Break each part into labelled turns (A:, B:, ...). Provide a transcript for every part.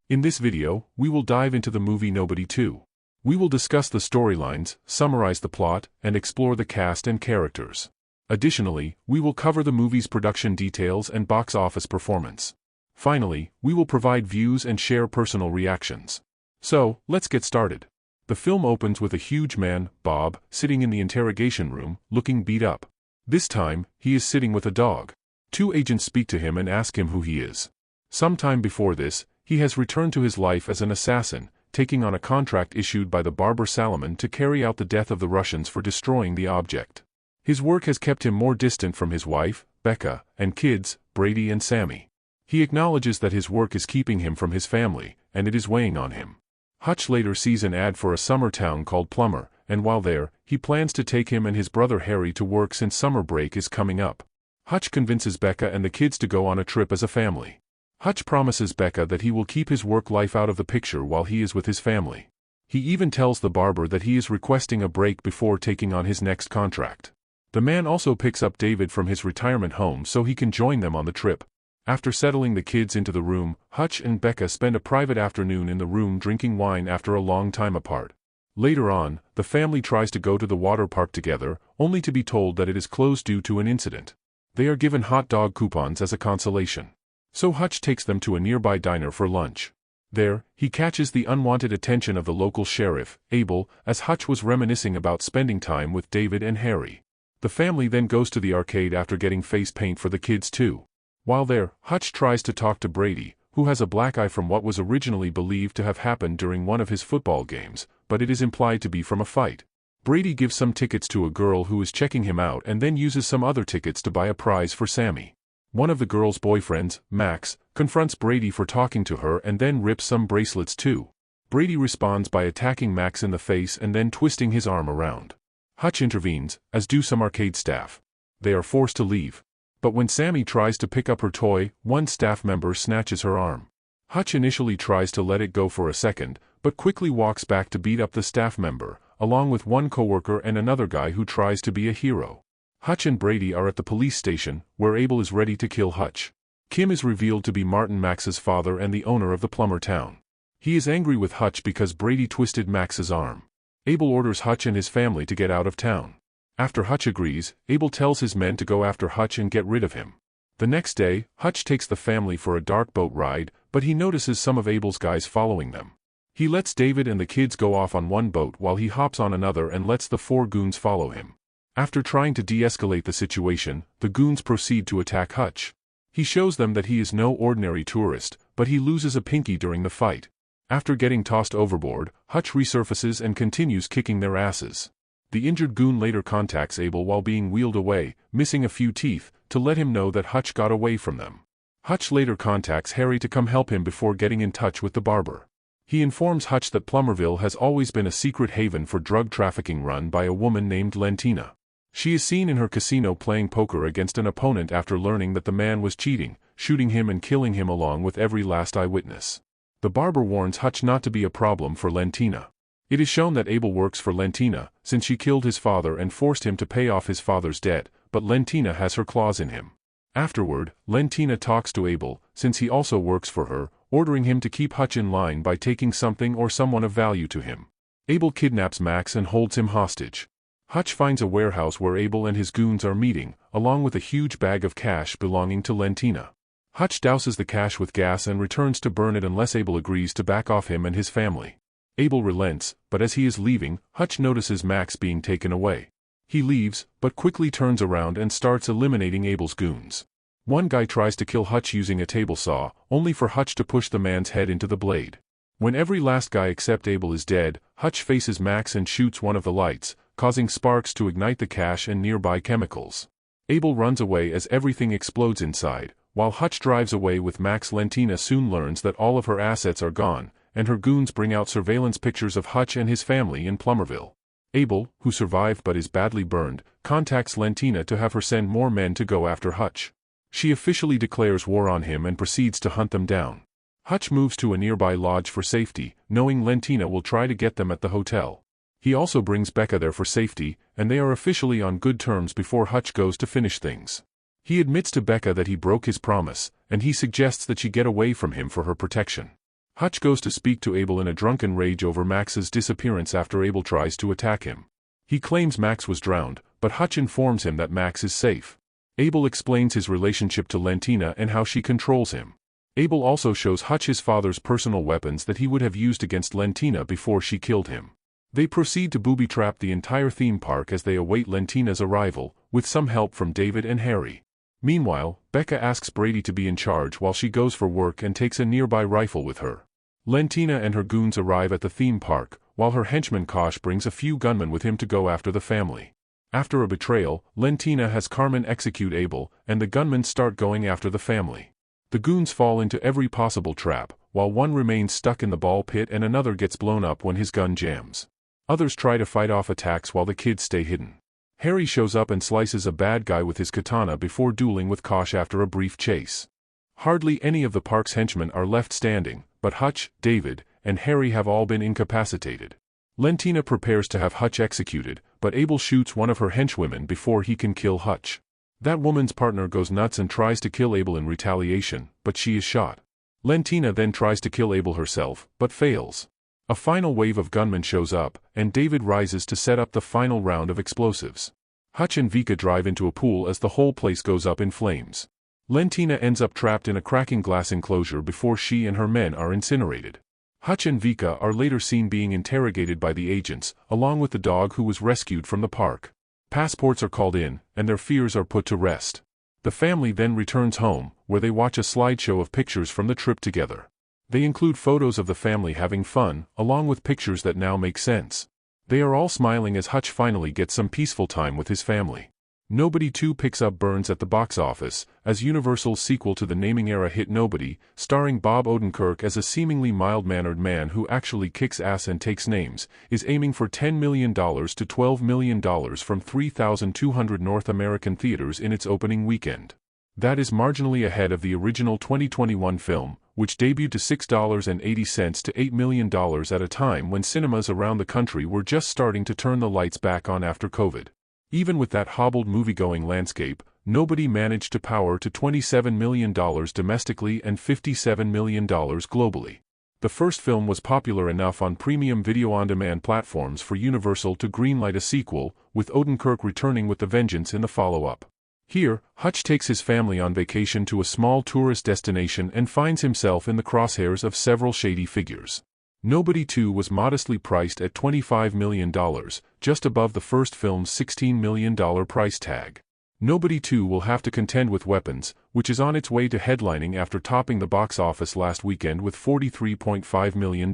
A: In this video, we will dive into the movie Nobody 2. We will discuss the storylines, summarize the plot, and explore the cast and characters. Additionally, we will cover the movie's production details and box office performance. Finally, we will provide views and share personal reactions. So, let's get started. The film opens with a huge man, Bob, sitting in the interrogation room, looking beat up. This time, he is sitting with a dog. Two agents speak to him and ask him who he is. Sometime before this, he has returned to his life as an assassin, taking on a contract issued by the barber Salomon to carry out the death of the Russians for destroying the object. His work has kept him more distant from his wife, Becca, and kids, Brady and Sammy. He acknowledges that his work is keeping him from his family, and it is weighing on him. Hutch later sees an ad for a summer town called Plummer, and while there, he plans to take him and his brother Harry to work since summer break is coming up. Hutch convinces Becca and the kids to go on a trip as a family. Hutch promises Becca that he will keep his work life out of the picture while he is with his family. He even tells the barber that he is requesting a break before taking on his next contract. The man also picks up David from his retirement home so he can join them on the trip. After settling the kids into the room, Hutch and Becca spend a private afternoon in the room drinking wine after a long time apart. Later on, the family tries to go to the water park together, only to be told that it is closed due to an incident. They are given hot dog coupons as a consolation. So Hutch takes them to a nearby diner for lunch. There, he catches the unwanted attention of the local sheriff, Abel, as Hutch was reminiscing about spending time with David and Harry. The family then goes to the arcade after getting face paint for the kids too. While there, Hutch tries to talk to Brady, who has a black eye from what was originally believed to have happened during one of his football games, but it is implied to be from a fight. Brady gives some tickets to a girl who is checking him out and then uses some other tickets to buy a prize for Sammy. One of the girl's boyfriends, Max, confronts Brady for talking to her and then rips some bracelets too. Brady responds by attacking Max in the face and then twisting his arm around. Hutch intervenes, as do some arcade staff. They are forced to leave. But when Sammy tries to pick up her toy, one staff member snatches her arm. Hutch initially tries to let it go for a second, but quickly walks back to beat up the staff member, along with one coworker and another guy who tries to be a hero. Hutch and Brady are at the police station, where Abel is ready to kill Hutch. Kim is revealed to be Martin Max's father and the owner of the Plummer town. He is angry with Hutch because Brady twisted Max's arm. Abel orders Hutch and his family to get out of town. After Hutch agrees, Abel tells his men to go after Hutch and get rid of him. The next day, Hutch takes the family for a dark boat ride, but he notices some of Abel's guys following them. He lets David and the kids go off on one boat while he hops on another and lets the four goons follow him. After trying to de-escalate the situation, the goons proceed to attack Hutch. He shows them that he is no ordinary tourist, but he loses a pinky during the fight. After getting tossed overboard, Hutch resurfaces and continues kicking their asses. The injured goon later contacts Abel while being wheeled away, missing a few teeth, to let him know that Hutch got away from them. Hutch later contacts Harry to come help him before getting in touch with the barber. He informs Hutch that Plummerville has always been a secret haven for drug trafficking run by a woman named Lentina. She is seen in her casino playing poker against an opponent after learning that the man was cheating, shooting him and killing him along with every last eyewitness. The barber warns Hutch not to be a problem for Lentina. It is shown that Abel works for Lentina, since she killed his father and forced him to pay off his father's debt, but Lentina has her claws in him. Afterward, Lentina talks to Abel, since he also works for her, ordering him to keep Hutch in line by taking something or someone of value to him. Abel kidnaps Max and holds him hostage. Hutch finds a warehouse where Abel and his goons are meeting, along with a huge bag of cash belonging to Lentina. Hutch douses the cash with gas and returns to burn it unless Abel agrees to back off him and his family. Abel relents, but as he is leaving, Hutch notices Max being taken away. He leaves, but quickly turns around and starts eliminating Abel's goons. One guy tries to kill Hutch using a table saw, only for Hutch to push the man's head into the blade. When every last guy except Abel is dead, Hutch faces Max and shoots one of the lights, causing sparks to ignite the cash and nearby chemicals. Abel runs away as everything explodes inside, while Hutch drives away with Max. Lentina soon learns that all of her assets are gone, and her goons bring out surveillance pictures of Hutch and his family in Plummerville. Abel, who survived but is badly burned, contacts Lentina to have her send more men to go after Hutch. She officially declares war on him and proceeds to hunt them down. Hutch moves to a nearby lodge for safety, knowing Lentina will try to get them at the hotel. He also brings Becca there for safety, and they are officially on good terms before Hutch goes to finish things. He admits to Becca that he broke his promise, and he suggests that she get away from him for her protection. Hutch goes to speak to Abel in a drunken rage over Max's disappearance after Abel tries to attack him. He claims Max was drowned, but Hutch informs him that Max is safe. Abel explains his relationship to Lentina and how she controls him. Abel also shows Hutch his father's personal weapons that he would have used against Lentina before she killed him. They proceed to booby-trap the entire theme park as they await Lentina's arrival, with some help from David and Harry. Meanwhile, Becca asks Brady to be in charge while she goes for work and takes a nearby rifle with her. Lentina and her goons arrive at the theme park, while her henchman Kosh brings a few gunmen with him to go after the family. After a betrayal, Lentina has Carmen execute Abel, and the gunmen start going after the family. The goons fall into every possible trap, while one remains stuck in the ball pit and another gets blown up when his gun jams. Others try to fight off attacks while the kids stay hidden. Harry shows up and slices a bad guy with his katana before dueling with Kosh after a brief chase. Hardly any of the park's henchmen are left standing, but Hutch, David, and Harry have all been incapacitated. Lentina prepares to have Hutch executed, but Abel shoots one of her henchwomen before he can kill Hutch. That woman's partner goes nuts and tries to kill Abel in retaliation, but she is shot. Lentina then tries to kill Abel herself, but fails. A final wave of gunmen shows up, and David rises to set up the final round of explosives. Hutch and Vika drive into a pool as the whole place goes up in flames. Lentina ends up trapped in a cracking glass enclosure before she and her men are incinerated. Hutch and Vika are later seen being interrogated by the agents, along with the dog who was rescued from the park. Passports are called in, and their fears are put to rest. The family then returns home, where they watch a slideshow of pictures from the trip together. They include photos of the family having fun, along with pictures that now make sense. They are all smiling as Hutch finally gets some peaceful time with his family. Nobody 2 picks up Burns at the box office, as Universal's sequel to the naming era hit Nobody, starring Bob Odenkirk as a seemingly mild-mannered man who actually kicks ass and takes names, is aiming for $10 million to $12 million from 3,200 North American theaters in its opening weekend. That is marginally ahead of the original 2021 film, which debuted to $6.80 to $8 million at a time when cinemas around the country were just starting to turn the lights back on after COVID. Even with that hobbled moviegoing landscape, Nobody managed to power to $27 million domestically and $57 million globally. The first film was popular enough on premium video-on-demand platforms for Universal to greenlight a sequel, with Odenkirk returning with a vengeance in the follow-up. Here, Hutch takes his family on vacation to a small tourist destination and finds himself in the crosshairs of several shady figures. Nobody 2 was modestly priced at $25 million, just above the first film's $16 million price tag. Nobody 2 will have to contend with Weapons, which is on its way to headlining after topping the box office last weekend with $43.5 million.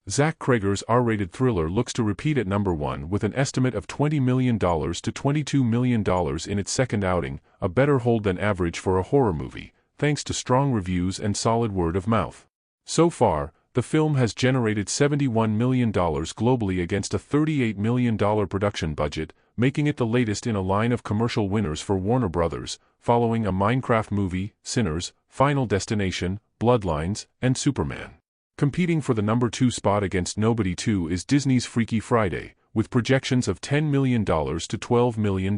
A: Zach Cregger's R-rated thriller looks to repeat at number 1 with an estimate of $20 million to $22 million in its second outing, a better hold than average for a horror movie, thanks to strong reviews and solid word of mouth. So far, the film has generated $71 million globally against a $38 million production budget, making it the latest in a line of commercial winners for Warner Brothers, following a Minecraft movie, Sinners, Final Destination, Bloodlines, and Superman. Competing for the number 2 spot against Nobody 2 is Disney's Freaky Friday, with projections of $10 million to $12 million.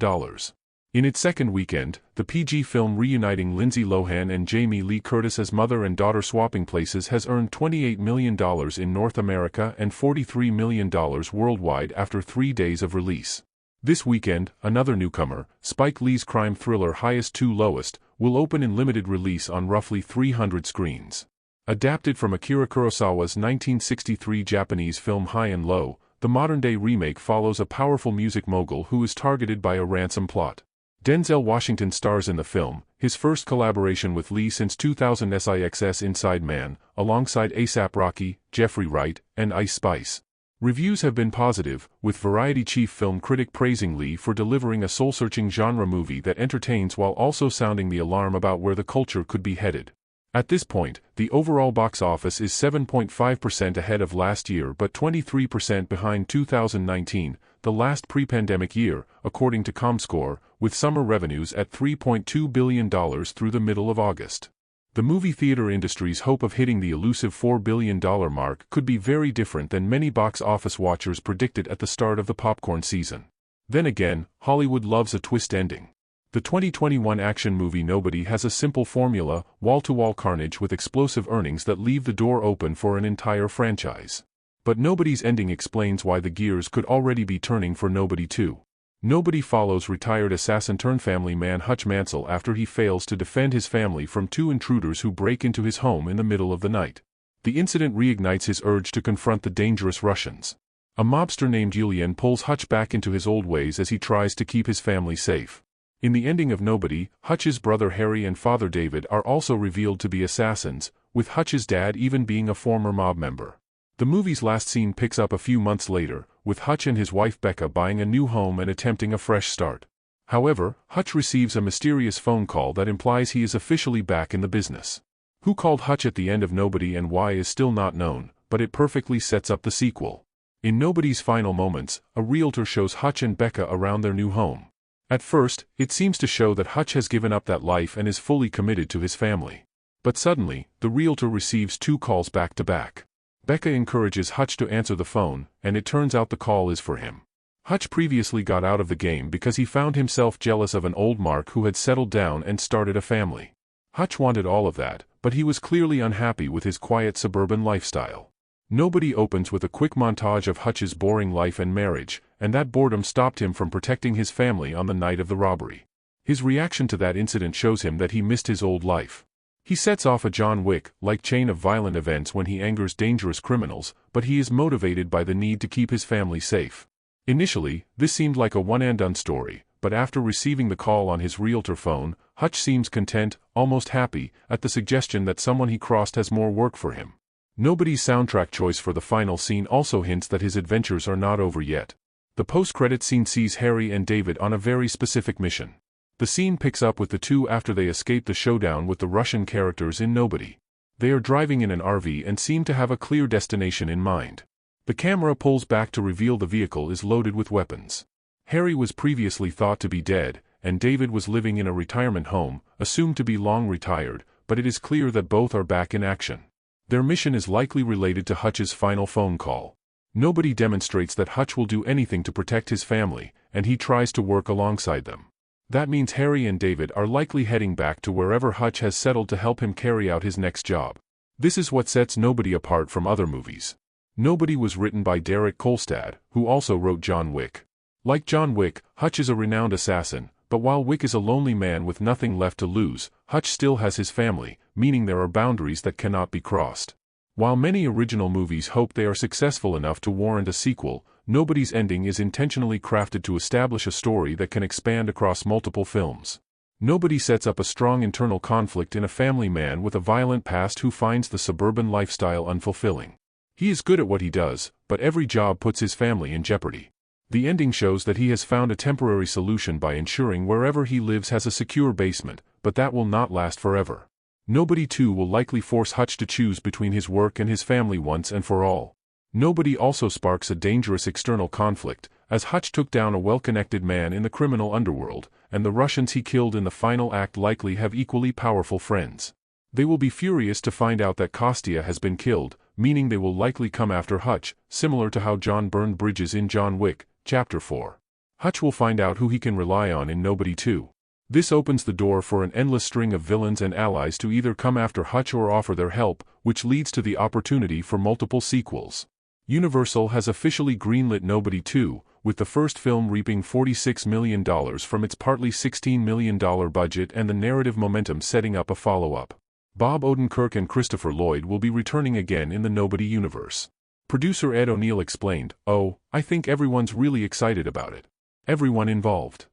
A: In its second weekend, the PG film reuniting Lindsay Lohan and Jamie Lee Curtis as mother and daughter swapping places has earned $28 million in North America and $43 million worldwide after 3 days of release. This weekend, another newcomer, Spike Lee's crime thriller Highest to Lowest, will open in limited release on roughly 300 screens. Adapted from Akira Kurosawa's 1963 Japanese film High and Low, the modern-day remake follows a powerful music mogul who is targeted by a ransom plot. Denzel Washington stars in the film, his first collaboration with Lee since 2000's IXS Inside Man, alongside A$AP Rocky, Jeffrey Wright, and Ice Spice. Reviews have been positive, with Variety chief film critic praising Lee for delivering a soul-searching genre movie that entertains while also sounding the alarm about where the culture could be headed. At this point, the overall box office is 7.5% ahead of last year but 23% behind 2019, the last pre-pandemic year, according to ComScore, with summer revenues at $3.2 billion through the middle of August. The movie theater industry's hope of hitting the elusive $4 billion mark could be very different than many box office watchers predicted at the start of the popcorn season. Then again, Hollywood loves a twist ending. The 2021 action movie Nobody has a simple formula: wall-to-wall carnage with explosive earnings that leave the door open for an entire franchise. But Nobody's ending explains why the gears could already be turning for Nobody 2. Nobody follows retired assassin-turned-family man Hutch Mansell after he fails to defend his family from two intruders who break into his home in the middle of the night. The incident reignites his urge to confront the dangerous Russians. A mobster named Yulian pulls Hutch back into his old ways as he tries to keep his family safe. In the ending of Nobody, Hutch's brother Harry and father David are also revealed to be assassins, with Hutch's dad even being a former mob member. The movie's last scene picks up a few months later, with Hutch and his wife Becca buying a new home and attempting a fresh start. However, Hutch receives a mysterious phone call that implies he is officially back in the business. Who called Hutch at the end of Nobody and why is still not known, but it perfectly sets up the sequel. In Nobody's final moments, a realtor shows Hutch and Becca around their new home. At first, it seems to show that Hutch has given up that life and is fully committed to his family. But suddenly, the realtor receives two calls back to back. Becca encourages Hutch to answer the phone, and it turns out the call is for him. Hutch previously got out of the game because he found himself jealous of an old Mark who had settled down and started a family. Hutch wanted all of that, but he was clearly unhappy with his quiet suburban lifestyle. Nobody opens with a quick montage of Hutch's boring life and marriage, and that boredom stopped him from protecting his family on the night of the robbery. His reaction to that incident shows him that he missed his old life. He sets off a John Wick-like chain of violent events when he angers dangerous criminals, but he is motivated by the need to keep his family safe. Initially, this seemed like a one-and-done story, but after receiving the call on his realtor phone, Hutch seems content, almost happy, at the suggestion that someone he crossed has more work for him. Nobody's soundtrack choice for the final scene also hints that his adventures are not over yet. The post-credit scene sees Harry and David on a very specific mission. The scene picks up with the two after they escape the showdown with the Russian characters in Nobody. They are driving in an RV and seem to have a clear destination in mind. The camera pulls back to reveal the vehicle is loaded with weapons. Harry was previously thought to be dead, and David was living in a retirement home, assumed to be long retired, but it is clear that both are back in action. Their mission is likely related to Hutch's final phone call. Nobody demonstrates that Hutch will do anything to protect his family, and he tries to work alongside them. That means Harry and David are likely heading back to wherever Hutch has settled to help him carry out his next job. This is what sets Nobody apart from other movies. Nobody was written by Derek Kolstad, who also wrote John Wick. Like John Wick, Hutch is a renowned assassin, but while Wick is a lonely man with nothing left to lose, Hutch still has his family, meaning there are boundaries that cannot be crossed. While many original movies hope they are successful enough to warrant a sequel, Nobody's ending is intentionally crafted to establish a story that can expand across multiple films. Nobody sets up a strong internal conflict in a family man with a violent past who finds the suburban lifestyle unfulfilling. He is good at what he does, but every job puts his family in jeopardy. The ending shows that he has found a temporary solution by ensuring wherever he lives has a secure basement, but that will not last forever. Nobody 2 will likely force Hutch to choose between his work and his family once and for all. Nobody also sparks a dangerous external conflict, as Hutch took down a well-connected man in the criminal underworld, and the Russians he killed in the final act likely have equally powerful friends. They will be furious to find out that Kostya has been killed, meaning they will likely come after Hutch, similar to how John burned bridges in John Wick, Chapter 4. Hutch will find out who he can rely on in Nobody 2. This opens the door for an endless string of villains and allies to either come after Hutch or offer their help, which leads to the opportunity for multiple sequels. Universal has officially greenlit Nobody 2, with the first film reaping $46 million from its partly $16 million budget and the narrative momentum setting up a follow-up. Bob Odenkirk and Christopher Lloyd will be returning again in the Nobody universe. Producer Ed O'Neill explained, "Oh, I think everyone's really excited about it. Everyone involved."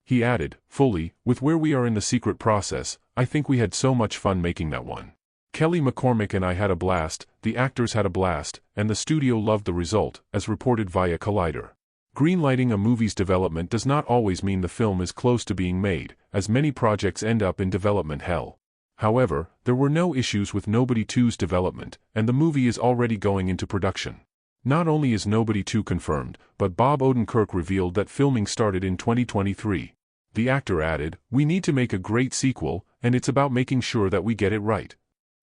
A: He added, "Fully, with where we are in the secret process, I think we had so much fun making that one. Kelly McCormick and I had a blast, the actors had a blast, and the studio loved the result," as reported via Collider. Greenlighting a movie's development does not always mean the film is close to being made, as many projects end up in development hell. However, there were no issues with Nobody 2's development, and the movie is already going into production. Not only is Nobody 2 confirmed, but Bob Odenkirk revealed that filming started in 2023. The actor added, "We need to make a great sequel, and it's about making sure that we get it right."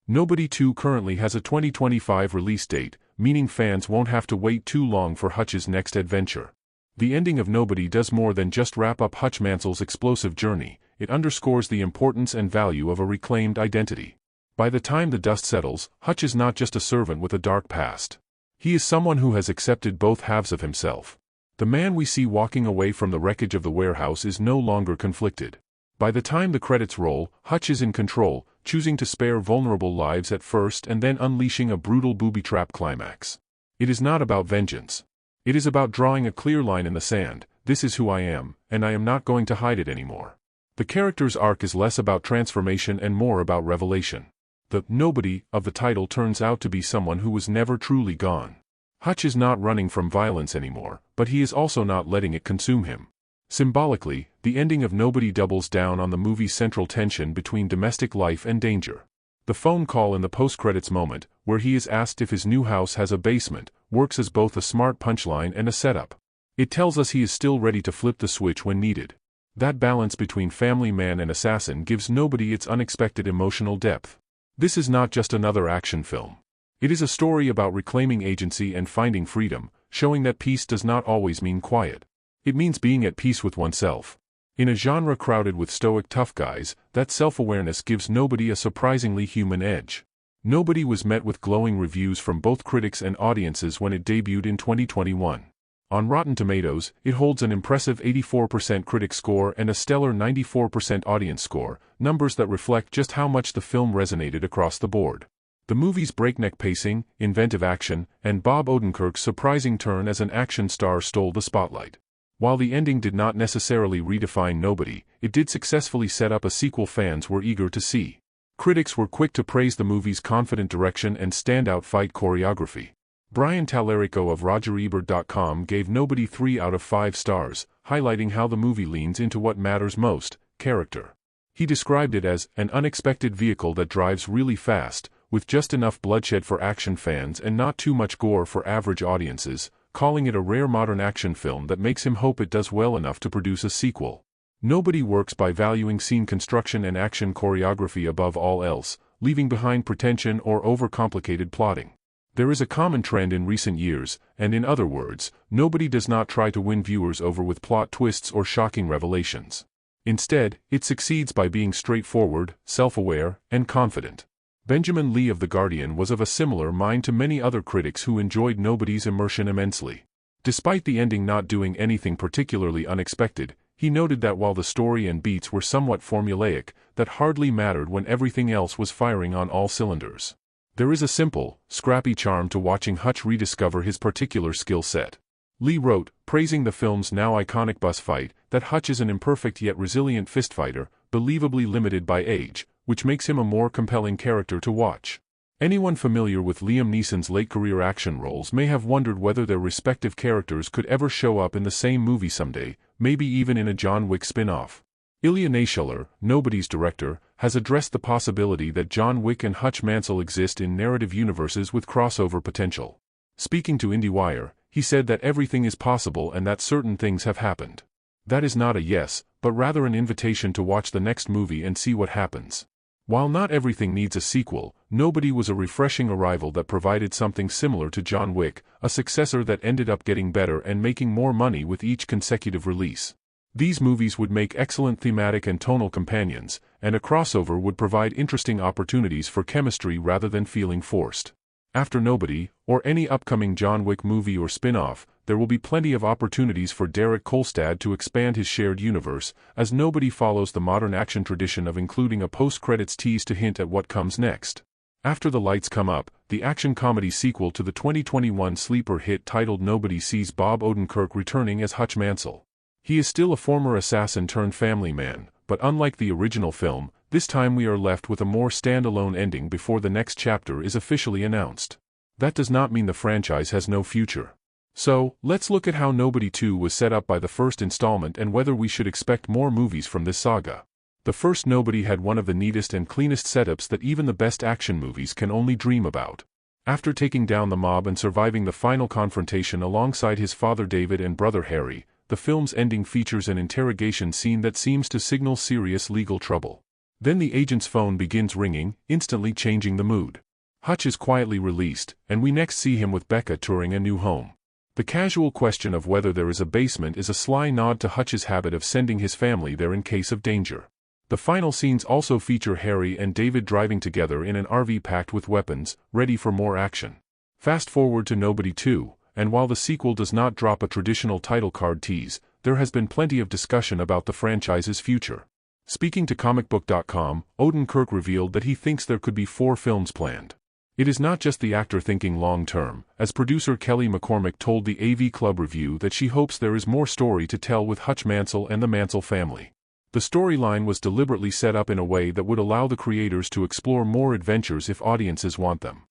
A: Nobody 2 currently has a 2025 release date, meaning fans won't have to wait too long for Hutch's next adventure. The ending of Nobody does more than just wrap up Hutch Mansell's explosive journey, it underscores the importance and value of a reclaimed identity. By the time the dust settles, Hutch is not just a servant with a dark past. He is someone who has accepted both halves of himself. The man we see walking away from the wreckage of the warehouse is no longer conflicted. By the time the credits roll, Hutch is in control, choosing to spare vulnerable lives at first and then unleashing a brutal booby trap climax. It is not about vengeance. It is about drawing a clear line in the sand. This is who I am, and I am not going to hide it anymore. The character's arc is less about transformation and more about revelation. The nobody of the title turns out to be someone who was never truly gone. Hutch is not running from violence anymore, but he is also not letting it consume him. Symbolically, the ending of Nobody doubles down on the movie's central tension between domestic life and danger. The phone call in the post-credits moment, where he is asked if his new house has a basement, works as both a smart punchline and a setup. It tells us he is still ready to flip the switch when needed. That balance between family man and assassin gives Nobody its unexpected emotional depth. This is not just another action film. It is a story about reclaiming agency and finding freedom, showing that peace does not always mean quiet. It means being at peace with oneself. In a genre crowded with stoic tough guys, that self-awareness gives Nobody a surprisingly human edge. Nobody was met with glowing reviews from both critics and audiences when it debuted in 2021. On Rotten Tomatoes, it holds an impressive 84% critic score and a stellar 94% audience score, numbers that reflect just how much the film resonated across the board. The movie's breakneck pacing, inventive action, and Bob Odenkirk's surprising turn as an action star stole the spotlight. While the ending did not necessarily redefine Nobody, it did successfully set up a sequel fans were eager to see. Critics were quick to praise the movie's confident direction and standout fight choreography. Brian Tallarico of RogerEbert.com gave Nobody 3 out of 5 stars, highlighting how the movie leans into what matters most, character. He described it as an unexpected vehicle that drives really fast, with just enough bloodshed for action fans and not too much gore for average audiences, calling it a rare modern action film that makes him hope it does well enough to produce a sequel. Nobody works by valuing scene construction and action choreography above all else, leaving behind pretension or overcomplicated plotting. There is a common trend in recent years, and in other words, Nobody does not try to win viewers over with plot twists or shocking revelations. Instead, it succeeds by being straightforward, self-aware, and confident. Benjamin Lee of The Guardian was of a similar mind to many other critics who enjoyed Nobody's immersion immensely. Despite the ending not doing anything particularly unexpected, he noted that while the story and beats were somewhat formulaic, that hardly mattered when everything else was firing on all cylinders. There is a simple, scrappy charm to watching Hutch rediscover his particular skill set. Lee wrote, praising the film's now iconic bus fight, that Hutch is an imperfect yet resilient fistfighter, believably limited by age, which makes him a more compelling character to watch. Anyone familiar with Liam Neeson's late-career action roles may have wondered whether their respective characters could ever show up in the same movie someday, maybe even in a John Wick spin-off. Ilya Naishuller, Nobody's director, has addressed the possibility that John Wick and Hutch Mansell exist in narrative universes with crossover potential. Speaking to IndieWire, he said that everything is possible and that certain things have happened. That is not a yes, but rather an invitation to watch the next movie and see what happens. While not everything needs a sequel, Nobody was a refreshing arrival that provided something similar to John Wick, a successor that ended up getting better and making more money with each consecutive release. These movies would make excellent thematic and tonal companions, and a crossover would provide interesting opportunities for chemistry rather than feeling forced. After Nobody, or any upcoming John Wick movie or spin-off, there will be plenty of opportunities for Derek Kolstad to expand his shared universe, as Nobody follows the modern action tradition of including a post-credits tease to hint at what comes next. After the Lights Come Up, the action comedy sequel to the 2021 sleeper hit titled Nobody sees Bob Odenkirk returning as Hutch Mansell. He is still a former assassin turned family man, but unlike the original film, this time we are left with a more standalone ending before the next chapter is officially announced. That does not mean the franchise has no future. So, let's look at how Nobody 2 was set up by the first installment and whether we should expect more movies from this saga. The first Nobody had one of the neatest and cleanest setups that even the best action movies can only dream about. After taking down the mob and surviving the final confrontation alongside his father David and brother Harry, the film's ending features an interrogation scene that seems to signal serious legal trouble. Then the agent's phone begins ringing, instantly changing the mood. Hutch is quietly released, and we next see him with Becca touring a new home. The casual question of whether there is a basement is a sly nod to Hutch's habit of sending his family there in case of danger. The final scenes also feature Harry and David driving together in an RV packed with weapons, ready for more action. Fast forward to Nobody 2, and while the sequel does not drop a traditional title card tease, there has been plenty of discussion about the franchise's future. Speaking to comicbook.com, Odenkirk revealed that he thinks there could be 4 films planned. It is not just the actor thinking long-term, as producer Kelly McCormick told the AV Club Review that she hopes there is more story to tell with Hutch Mansell and the Mansell family. The storyline was deliberately set up in a way that would allow the creators to explore more adventures if audiences want them.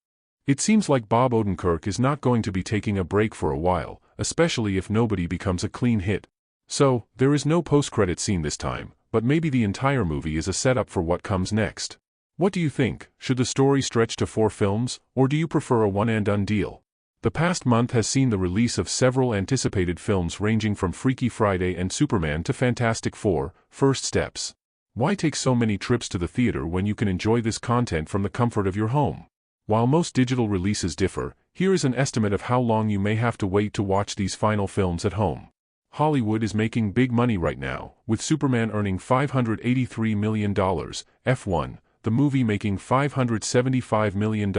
A: It seems like Bob Odenkirk is not going to be taking a break for a while, especially if Nobody becomes a clean hit. So, there is no post-credit scene this time, but maybe the entire movie is a setup for what comes next. What do you think? Should the story stretch to 4 films, or do you prefer a one-and-done deal? The past month has seen the release of several anticipated films ranging from Freaky Friday and Superman to Fantastic Four, First Steps. Why take so many trips to the theater when you can enjoy this content from the comfort of your home? While most digital releases differ, here is an estimate of how long you may have to wait to watch these final films at home. Hollywood is making big money right now, with Superman earning $583 million, F1, the movie making $575 million,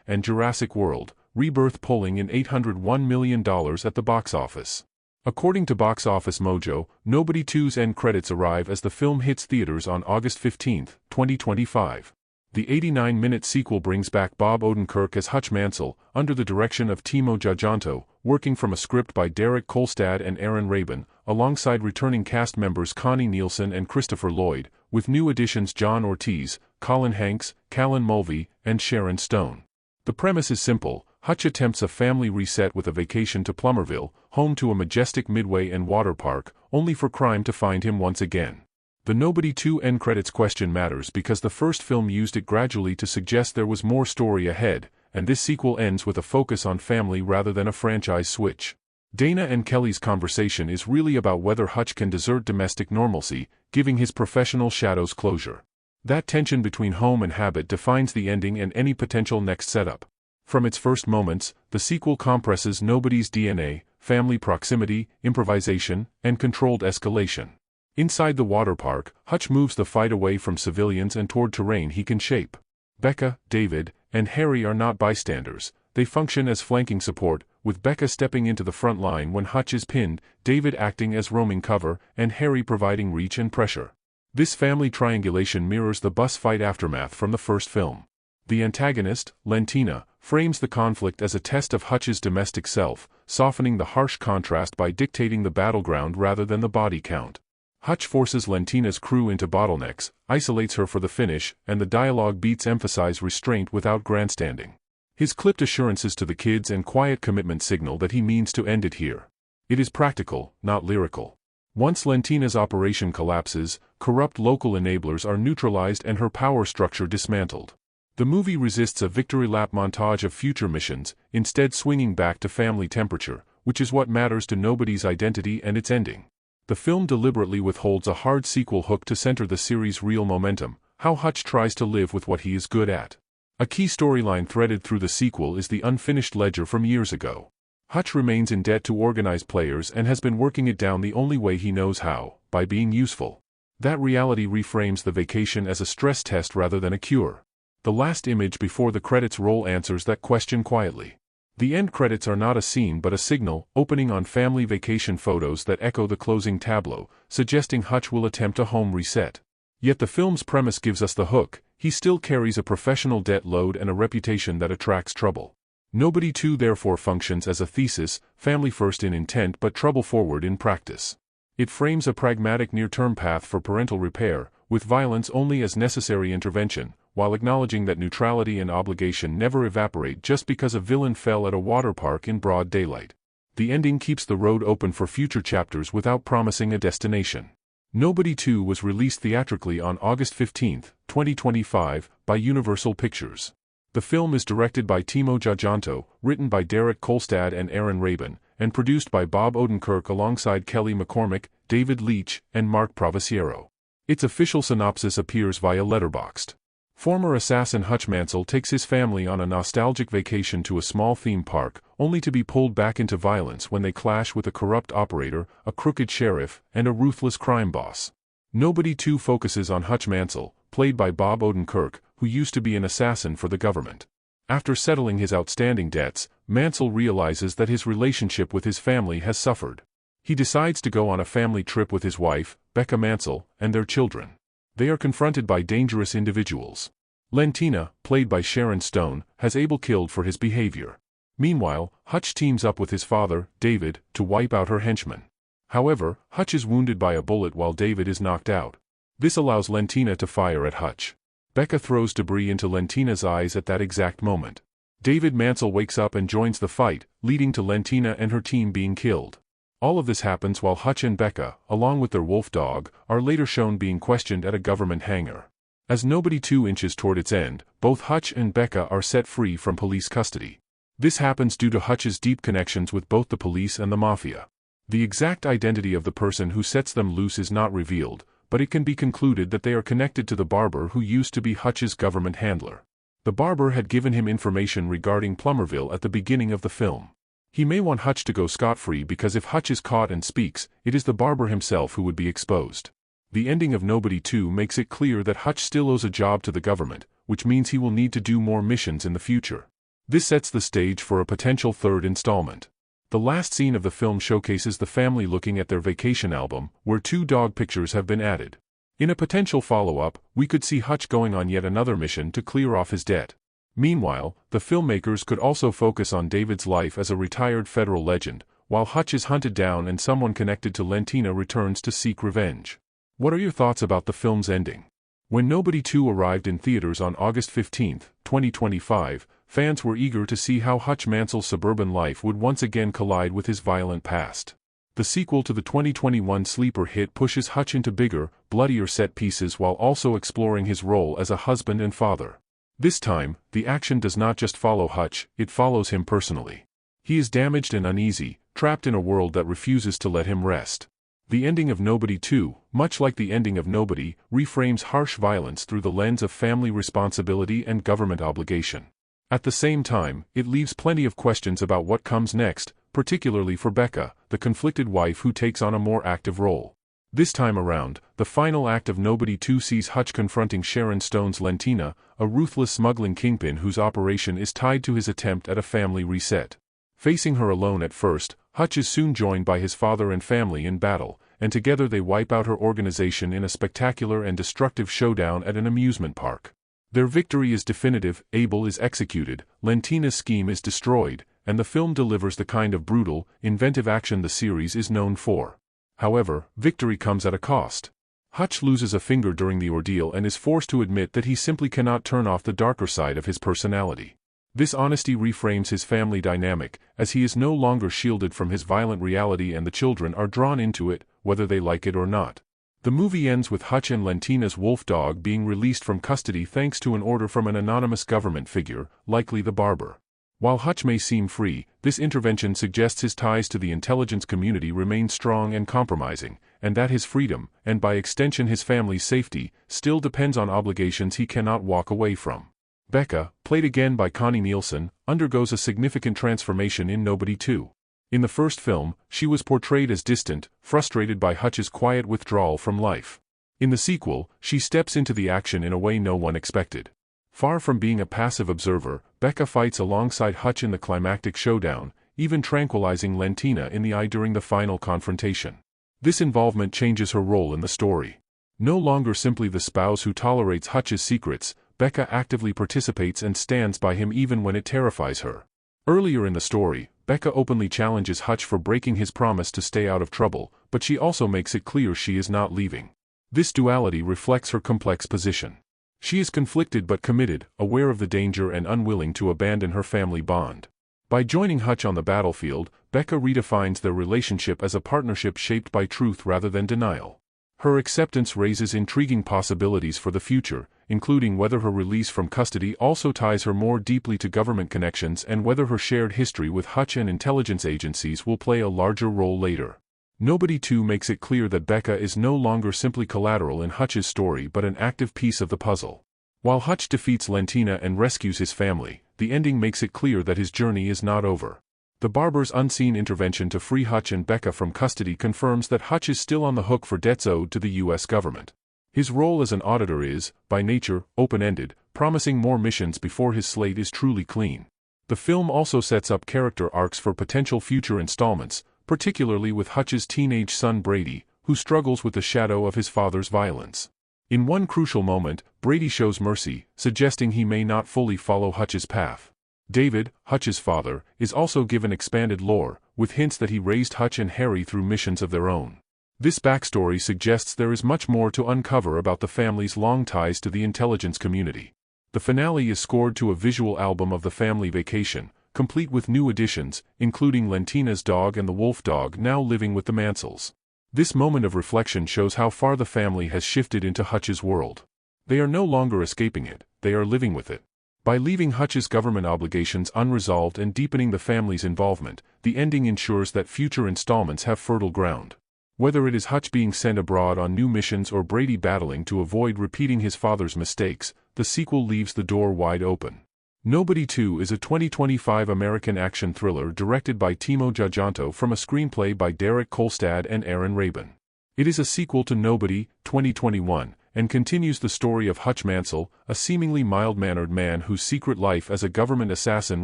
A: and Jurassic World, Rebirth pulling in $801 million at the box office. According to Box Office Mojo, Nobody 2's end credits arrive as the film hits theaters on August 15, 2025. The 89-minute sequel brings back Bob Odenkirk as Hutch Mansell, under the direction of Timo Tjahjanto, working from a script by Derek Kolstad and Aaron Rabin, alongside returning cast members Connie Nielsen and Christopher Lloyd, with new additions John Ortiz, Colin Hanks, Callan Mulvey, and Sharon Stone. The premise is simple. Hutch attempts a family reset with a vacation to Plummerville, home to a majestic midway and water park, only for crime to find him once again. The Nobody 2 end credits question matters because the first film used it gradually to suggest there was more story ahead, and this sequel ends with a focus on family rather than a franchise switch. Dana and Kelly's conversation is really about whether Hutch can desert domestic normalcy, giving his professional shadows closure. That tension between home and habit defines the ending and any potential next setup. From its first moments, the sequel compresses Nobody's DNA, family proximity, improvisation, and controlled escalation. Inside the water park, Hutch moves the fight away from civilians and toward terrain he can shape. Becca, David, and Harry are not bystanders, they function as flanking support, with Becca stepping into the front line when Hutch is pinned, David acting as roaming cover, and Harry providing reach and pressure. This family triangulation mirrors the bus fight aftermath from the first film. The antagonist, Lentina, frames the conflict as a test of Hutch's domestic self, softening the harsh contrast by dictating the battleground rather than the body count. Hutch forces Lentina's crew into bottlenecks, isolates her for the finish, and the dialogue beats emphasize restraint without grandstanding. His clipped assurances to the kids and quiet commitment signal that he means to end it here. It is practical, not lyrical. Once Lentina's operation collapses, corrupt local enablers are neutralized and her power structure dismantled. The movie resists a victory lap montage of future missions, instead swinging back to family temperature, which is what matters to Nobody's identity and its ending. The film deliberately withholds a hard sequel hook to center the series' real momentum, how Hutch tries to live with what he is good at. A key storyline threaded through the sequel is the unfinished ledger from years ago. Hutch remains in debt to organized players and has been working it down the only way he knows how, by being useful. That reality reframes the vacation as a stress test rather than a cure. The last image before the credits roll answers that question quietly. The end credits are not a scene but a signal, opening on family vacation photos that echo the closing tableau, suggesting Hutch will attempt a home reset. Yet the film's premise gives us the hook: he still carries a professional debt load and a reputation that attracts trouble. Nobody 2 therefore functions as a thesis, family first in intent but trouble forward in practice. It frames a pragmatic near-term path for parental repair, with violence only as necessary intervention, while acknowledging that neutrality and obligation never evaporate just because a villain fell at a water park in broad daylight. The ending keeps the road open for future chapters without promising a destination. Nobody 2 was released theatrically on August 15, 2025, by Universal Pictures. The film is directed by Timo Tjahjanto, written by Derek Kolstad and Aaron Rabin, and produced by Bob Odenkirk alongside Kelly McCormick, David Leitch, and Mark Provinciero. Its official synopsis appears via Letterboxd. Former assassin Hutch Mansell takes his family on a nostalgic vacation to a small theme park, only to be pulled back into violence when they clash with a corrupt operator, a crooked sheriff, and a ruthless crime boss. Nobody 2 focuses on Hutch Mansell, played by Bob Odenkirk, who used to be an assassin for the government. After settling his outstanding debts, Mansell realizes that his relationship with his family has suffered. He decides to go on a family trip with his wife, Becca Mansell, and their children. They are confronted by dangerous individuals. Lentina, played by Sharon Stone, has Abel killed for his behavior. Meanwhile, Hutch teams up with his father, David, to wipe out her henchmen. However, Hutch is wounded by a bullet while David is knocked out. This allows Lentina to fire at Hutch. Becca throws debris into Lentina's eyes at that exact moment. David Mansell wakes up and joins the fight, leading to Lentina and her team being killed. All of this happens while Hutch and Becca, along with their wolf dog, are later shown being questioned at a government hangar. As Nobody 2 inches toward its end, both Hutch and Becca are set free from police custody. This happens due to Hutch's deep connections with both the police and the mafia. The exact identity of the person who sets them loose is not revealed, but it can be concluded that they are connected to the barber who used to be Hutch's government handler. The barber had given him information regarding Plummerville at the beginning of the film. He may want Hutch to go scot-free because if Hutch is caught and speaks, it is the barber himself who would be exposed. The ending of Nobody 2 makes it clear that Hutch still owes a job to the government, which means he will need to do more missions in the future. This sets the stage for a potential third installment. The last scene of the film showcases the family looking at their vacation album, where 2 dog pictures have been added. In a potential follow-up, we could see Hutch going on yet another mission to clear off his debt. Meanwhile, the filmmakers could also focus on David's life as a retired federal legend, while Hutch is hunted down and someone connected to Lentina returns to seek revenge. What are your thoughts about the film's ending? When Nobody 2 arrived in theaters on August 15, 2025, fans were eager to see how Hutch Mansell's suburban life would once again collide with his violent past. The sequel to the 2021 sleeper hit pushes Hutch into bigger, bloodier set pieces while also exploring his role as a husband and father. This time, the action does not just follow Hutch, it follows him personally. He is damaged and uneasy, trapped in a world that refuses to let him rest. The ending of Nobody 2, much like the ending of Nobody, reframes harsh violence through the lens of family responsibility and government obligation. At the same time, it leaves plenty of questions about what comes next, particularly for Becca, the conflicted wife who takes on a more active role. This time around, the final act of Nobody 2 sees Hutch confronting Sharon Stone's Lentina, a ruthless smuggling kingpin whose operation is tied to his attempt at a family reset. Facing her alone at first, Hutch is soon joined by his father and family in battle, and together they wipe out her organization in a spectacular and destructive showdown at an amusement park. Their victory is definitive, Abel is executed, Lentina's scheme is destroyed, and the film delivers the kind of brutal, inventive action the series is known for. However, victory comes at a cost. Hutch loses a finger during the ordeal and is forced to admit that he simply cannot turn off the darker side of his personality. This honesty reframes his family dynamic, as he is no longer shielded from his violent reality and the children are drawn into it, whether they like it or not. The movie ends with Hutch and Lentina's wolf dog being released from custody thanks to an order from an anonymous government figure, likely the barber. While Hutch may seem free, this intervention suggests his ties to the intelligence community remain strong and compromising, and that his freedom, and by extension his family's safety, still depends on obligations he cannot walk away from. Becca, played again by Connie Nielsen, undergoes a significant transformation in Nobody 2. In the first film, she was portrayed as distant, frustrated by Hutch's quiet withdrawal from life. In the sequel, she steps into the action in a way no one expected. Far from being a passive observer, Becca fights alongside Hutch in the climactic showdown, even tranquilizing Lentina in the eye during the final confrontation. This involvement changes her role in the story. No longer simply the spouse who tolerates Hutch's secrets, Becca actively participates and stands by him even when it terrifies her. Earlier in the story, Becca openly challenges Hutch for breaking his promise to stay out of trouble, but she also makes it clear she is not leaving. This duality reflects her complex position. She is conflicted but committed, aware of the danger and unwilling to abandon her family bond. By joining Hutch on the battlefield, Becca redefines their relationship as a partnership shaped by truth rather than denial. Her acceptance raises intriguing possibilities for the future, including whether her release from custody also ties her more deeply to government connections and whether her shared history with Hutch and intelligence agencies will play a larger role later. Nobody 2 makes it clear that Becca is no longer simply collateral in Hutch's story but an active piece of the puzzle. While Hutch defeats Lentina and rescues his family, the ending makes it clear that his journey is not over. The barber's unseen intervention to free Hutch and Becca from custody confirms that Hutch is still on the hook for debts owed to the U.S. government. His role as an auditor is, by nature, open-ended, promising more missions before his slate is truly clean. The film also sets up character arcs for potential future installments, particularly with Hutch's teenage son Brady, who struggles with the shadow of his father's violence. In one crucial moment, Brady shows mercy, suggesting he may not fully follow Hutch's path. David, Hutch's father, is also given expanded lore, with hints that he raised Hutch and Harry through missions of their own. This backstory suggests there is much more to uncover about the family's long ties to the intelligence community. The finale is scored to a visual album of the family vacation, complete with new additions, including Lentina's dog and the wolf dog now living with the Mansells. This moment of reflection shows how far the family has shifted into Hutch's world. They are no longer escaping it, they are living with it. By leaving Hutch's government obligations unresolved and deepening the family's involvement, the ending ensures that future installments have fertile ground. Whether it is Hutch being sent abroad on new missions or Brady battling to avoid repeating his father's mistakes, the sequel leaves the door wide open. Nobody 2 is a 2025 American action thriller directed by Timo Tjahjanto from a screenplay by Derek Kolstad and Aaron Rabin. It is a sequel to Nobody, 2021, and continues the story of Hutch Mansell, a seemingly mild-mannered man whose secret life as a government assassin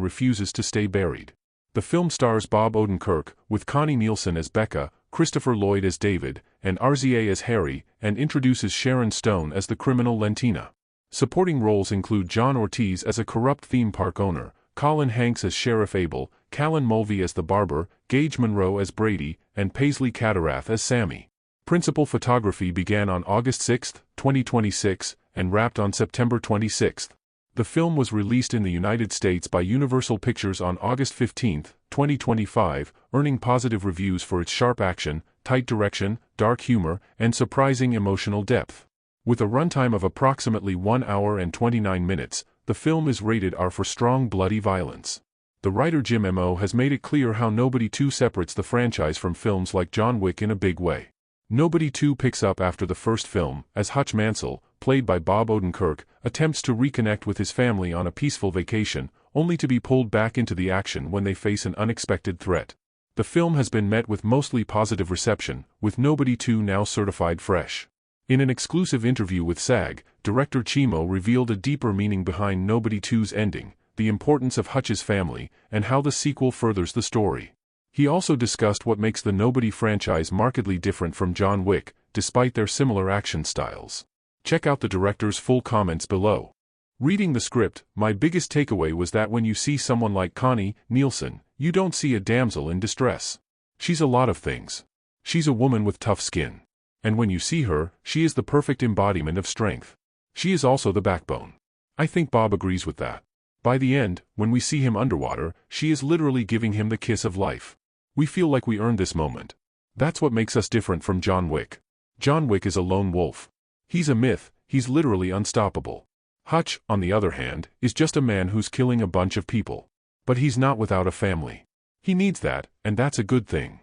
A: refuses to stay buried. The film stars Bob Odenkirk, with Connie Nielsen as Becca, Christopher Lloyd as David, and RZA as Harry, and introduces Sharon Stone as the criminal Lentina. Supporting roles include John Ortiz as a corrupt theme park owner, Colin Hanks as Sheriff Abel, Callan Mulvey as the barber, Gage Monroe as Brady, and Paisley Catarath as Sammy. Principal photography began on August 6, 2026, and wrapped on September 26. The film was released in the United States by Universal Pictures on August 15, 2025, earning positive reviews for its sharp action, tight direction, dark humor, and surprising emotional depth. With a runtime of approximately 1 hour and 29 minutes, the film is rated R for strong bloody violence. The writer Jim M.O. has made it clear how Nobody 2 separates the franchise from films like John Wick in a big way. Nobody 2 picks up after the first film, as Hutch Mansell, played by Bob Odenkirk, attempts to reconnect with his family on a peaceful vacation, only to be pulled back into the action when they face an unexpected threat. The film has been met with mostly positive reception, with Nobody 2 now certified fresh. In an exclusive interview with SAG, director Timo revealed a deeper meaning behind Nobody 2's ending, the importance of Hutch's family, and how the sequel furthers the story. He also discussed what makes the Nobody franchise markedly different from John Wick, despite their similar action styles. Check out the director's full comments below. Reading the script, my biggest takeaway was that when you see someone like Connie Nielsen, you don't see a damsel in distress. She's a lot of things. She's a woman with tough skin. And when you see her, she is the perfect embodiment of strength. She is also the backbone. I think Bob agrees with that. By the end, when we see him underwater, she is literally giving him the kiss of life. We feel like we earned this moment. That's what makes us different from John Wick. John Wick is a lone wolf. He's a myth, he's literally unstoppable. Hutch, on the other hand, is just a man who's killing a bunch of people. But he's not without a family. He needs that, and that's a good thing.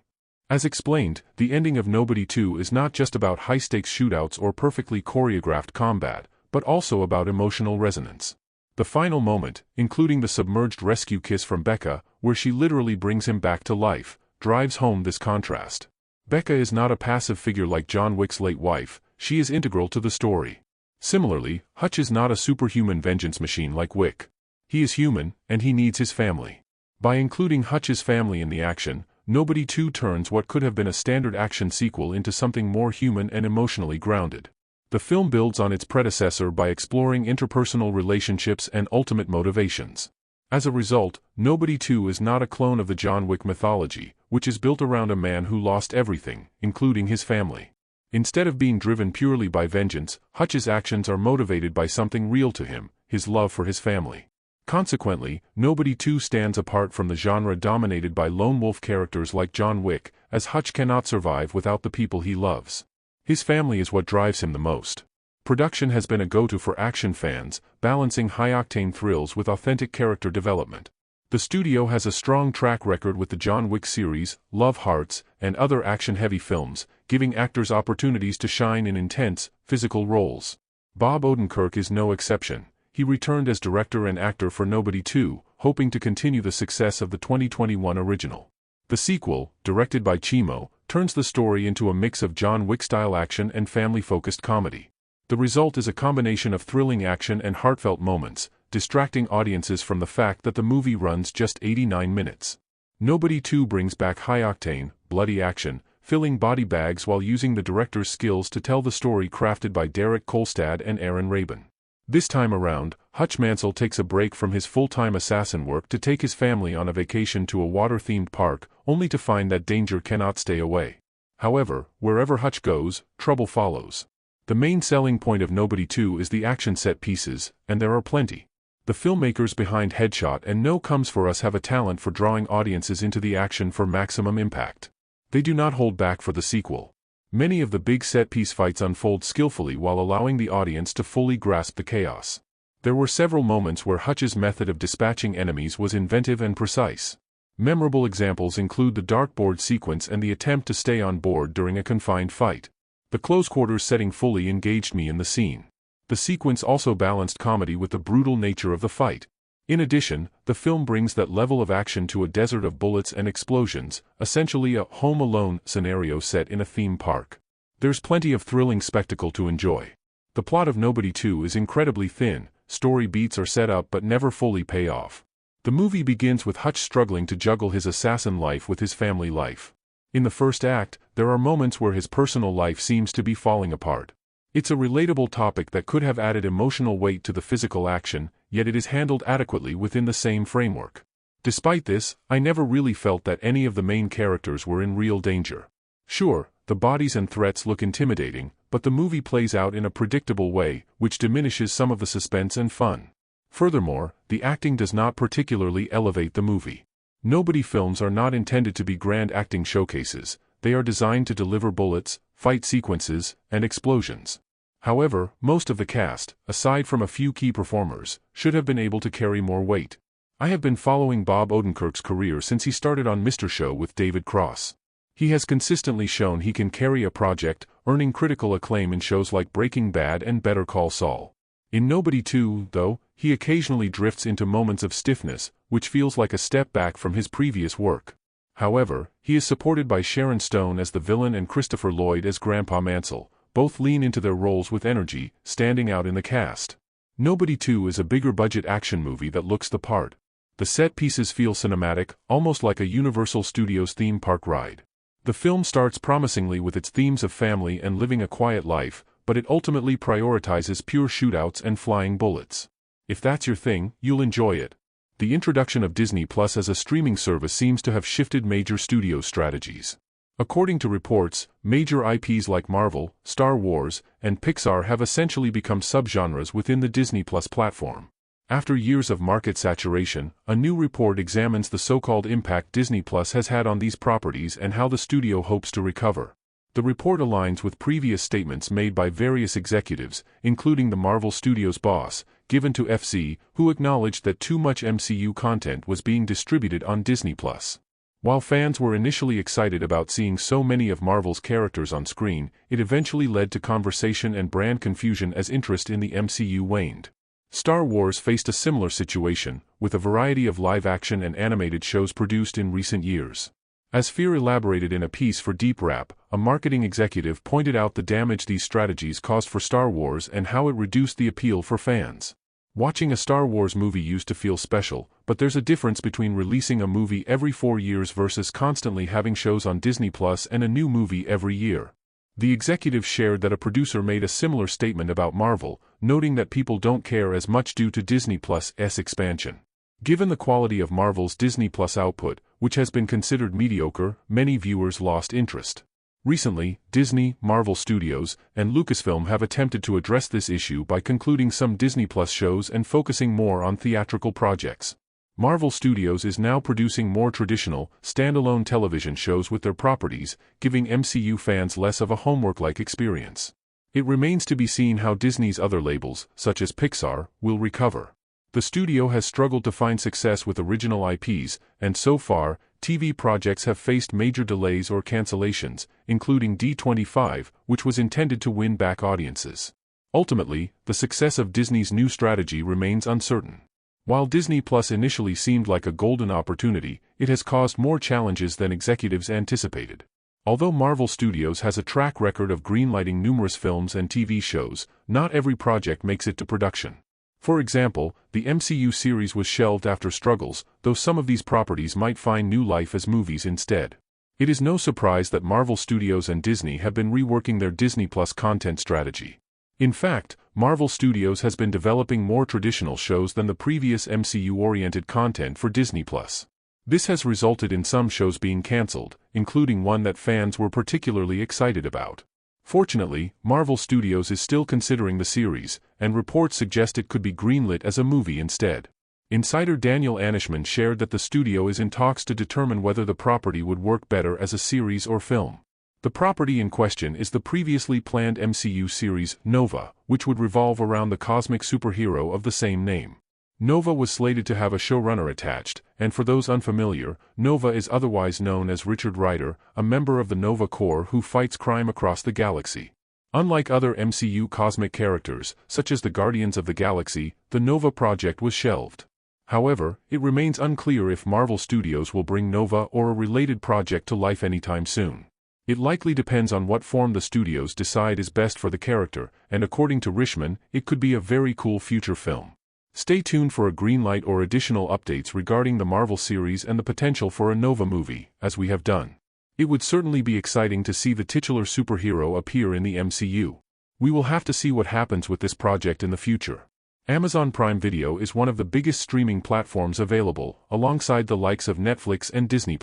A: As explained, the ending of Nobody 2 is not just about high-stakes shootouts or perfectly choreographed combat, but also about emotional resonance. The final moment, including the submerged rescue kiss from Becca, where she literally brings him back to life, drives home this contrast. Becca is not a passive figure like John Wick's late wife, she is integral to the story. Similarly, Hutch is not a superhuman vengeance machine like Wick. He is human, and he needs his family. By including Hutch's family in the action, Nobody 2 turns what could have been a standard action sequel into something more human and emotionally grounded. The film builds on its predecessor by exploring interpersonal relationships and ultimate motivations. As a result, Nobody 2 is not a clone of the John Wick mythology, which is built around a man who lost everything, including his family. Instead of being driven purely by vengeance, Hutch's actions are motivated by something real to him, his love for his family. Consequently, Nobody 2 stands apart from the genre dominated by lone wolf characters like John Wick, as Hutch cannot survive without the people he loves. His family is what drives him the most. Production has been a go-to for action fans, balancing high-octane thrills with authentic character development. The studio has a strong track record with the John Wick series, Love Hearts, and other action-heavy films, giving actors opportunities to shine in intense, physical roles. Bob Odenkirk is no exception. He returned as director and actor for Nobody 2, hoping to continue the success of the 2021 original. The sequel, directed by Timo, turns the story into a mix of John Wick-style action and family-focused comedy. The result is a combination of thrilling action and heartfelt moments, distracting audiences from the fact that the movie runs just 89 minutes. Nobody 2 brings back high-octane, bloody action, filling body bags while using the director's skills to tell the story crafted by Derek Kolstad and Aaron Rabin. This time around, Hutch Mansell takes a break from his full-time assassin work to take his family on a vacation to a water-themed park, only to find that danger cannot stay away. However, wherever Hutch goes, trouble follows. The main selling point of Nobody 2 is the action set pieces, and there are plenty. The filmmakers behind Headshot and No Comes For Us have a talent for drawing audiences into the action for maximum impact. They do not hold back for the sequel. Many of the big set-piece fights unfold skillfully while allowing the audience to fully grasp the chaos. There were several moments where Hutch's method of dispatching enemies was inventive and precise. Memorable examples include the dartboard sequence and the attempt to stay on board during a confined fight. The close-quarters setting fully engaged me in the scene. The sequence also balanced comedy with the brutal nature of the fight. In addition, the film brings that level of action to a desert of bullets and explosions, essentially a Home Alone scenario set in a theme park. There's plenty of thrilling spectacle to enjoy. The plot of Nobody 2 is incredibly thin, story beats are set up but never fully pay off. The movie begins with Hutch struggling to juggle his assassin life with his family life. In the first act, there are moments where his personal life seems to be falling apart. It's a relatable topic that could have added emotional weight to the physical action, yet it is handled adequately within the same framework. Despite this, I never really felt that any of the main characters were in real danger. Sure, the bodies and threats look intimidating, but the movie plays out in a predictable way, which diminishes some of the suspense and fun. Furthermore, the acting does not particularly elevate the movie. Nobody films are not intended to be grand acting showcases, they are designed to deliver bullets, fight sequences, and explosions. However, most of the cast, aside from a few key performers, should have been able to carry more weight. I have been following Bob Odenkirk's career since he started on Mr. Show with David Cross. He has consistently shown he can carry a project, earning critical acclaim in shows like Breaking Bad and Better Call Saul. In Nobody 2, though, he occasionally drifts into moments of stiffness, which feels like a step back from his previous work. However, he is supported by Sharon Stone as the villain and Christopher Lloyd as Grandpa Mansell. Both lean into their roles with energy, standing out in the cast. Nobody 2 is a bigger-budget action movie that looks the part. The set pieces feel cinematic, almost like a Universal Studios theme park ride. The film starts promisingly with its themes of family and living a quiet life, but it ultimately prioritizes pure shootouts and flying bullets. If that's your thing, you'll enjoy it. The introduction of Disney Plus as a streaming service seems to have shifted major studio strategies. According to reports, major IPs like Marvel, Star Wars, and Pixar have essentially become subgenres within the Disney Plus platform. After years of market saturation, a new report examines the so-called impact Disney Plus has had on these properties and how the studio hopes to recover. The report aligns with previous statements made by various executives, including the Marvel Studios boss, given to FC, who acknowledged that too much MCU content was being distributed on Disney Plus. While fans were initially excited about seeing so many of Marvel's characters on screen, it eventually led to conversation and brand confusion as interest in the MCU waned. Star Wars faced a similar situation, with a variety of live-action and animated shows produced in recent years. As Fear elaborated in a piece for Deep Rap, a marketing executive pointed out the damage these strategies caused for Star Wars and how it reduced the appeal for fans. Watching a Star Wars movie used to feel special, but there's a difference between releasing a movie every 4 years versus constantly having shows on Disney Plus and a new movie every year. The executive shared that a producer made a similar statement about Marvel, noting that people don't care as much due to Disney Plus' expansion. Given the quality of Marvel's Disney Plus output, which has been considered mediocre, many viewers lost interest. Recently, Disney, Marvel Studios, and Lucasfilm have attempted to address this issue by concluding some Disney Plus shows and focusing more on theatrical projects. Marvel Studios is now producing more traditional, standalone television shows with their properties, giving MCU fans less of a homework-like experience. It remains to be seen how Disney's other labels, such as Pixar, will recover. The studio has struggled to find success with original IPs, and so far, TV projects have faced major delays or cancellations, including D25, which was intended to win back audiences. Ultimately, the success of Disney's new strategy remains uncertain. While Disney Plus initially seemed like a golden opportunity, it has caused more challenges than executives anticipated. Although Marvel Studios has a track record of greenlighting numerous films and TV shows, not every project makes it to production. For example, the MCU series was shelved after struggles, though some of these properties might find new life as movies instead. It is no surprise that Marvel Studios and Disney have been reworking their Disney Plus content strategy. In fact, Marvel Studios has been developing more traditional shows than the previous MCU-oriented content for Disney Plus. This has resulted in some shows being cancelled, including one that fans were particularly excited about. Fortunately, Marvel Studios is still considering the series, and reports suggest it could be greenlit as a movie instead. Insider Daniel Anishman shared that the studio is in talks to determine whether the property would work better as a series or film. The property in question is the previously planned MCU series, Nova, which would revolve around the cosmic superhero of the same name. Nova was slated to have a showrunner attached, and for those unfamiliar, Nova is otherwise known as Richard Rider, a member of the Nova Corps who fights crime across the galaxy. Unlike other MCU cosmic characters, such as the Guardians of the Galaxy, the Nova project was shelved. However, it remains unclear if Marvel Studios will bring Nova or a related project to life anytime soon. It likely depends on what form the studios decide is best for the character, and according to Rishman, it could be a very cool future film. Stay tuned for a greenlight or additional updates regarding the Marvel series and the potential for a Nova movie, as we have done. It would certainly be exciting to see the titular superhero appear in the MCU. We will have to see what happens with this project in the future. Amazon Prime Video is one of the biggest streaming platforms available, alongside the likes of Netflix and Disney+.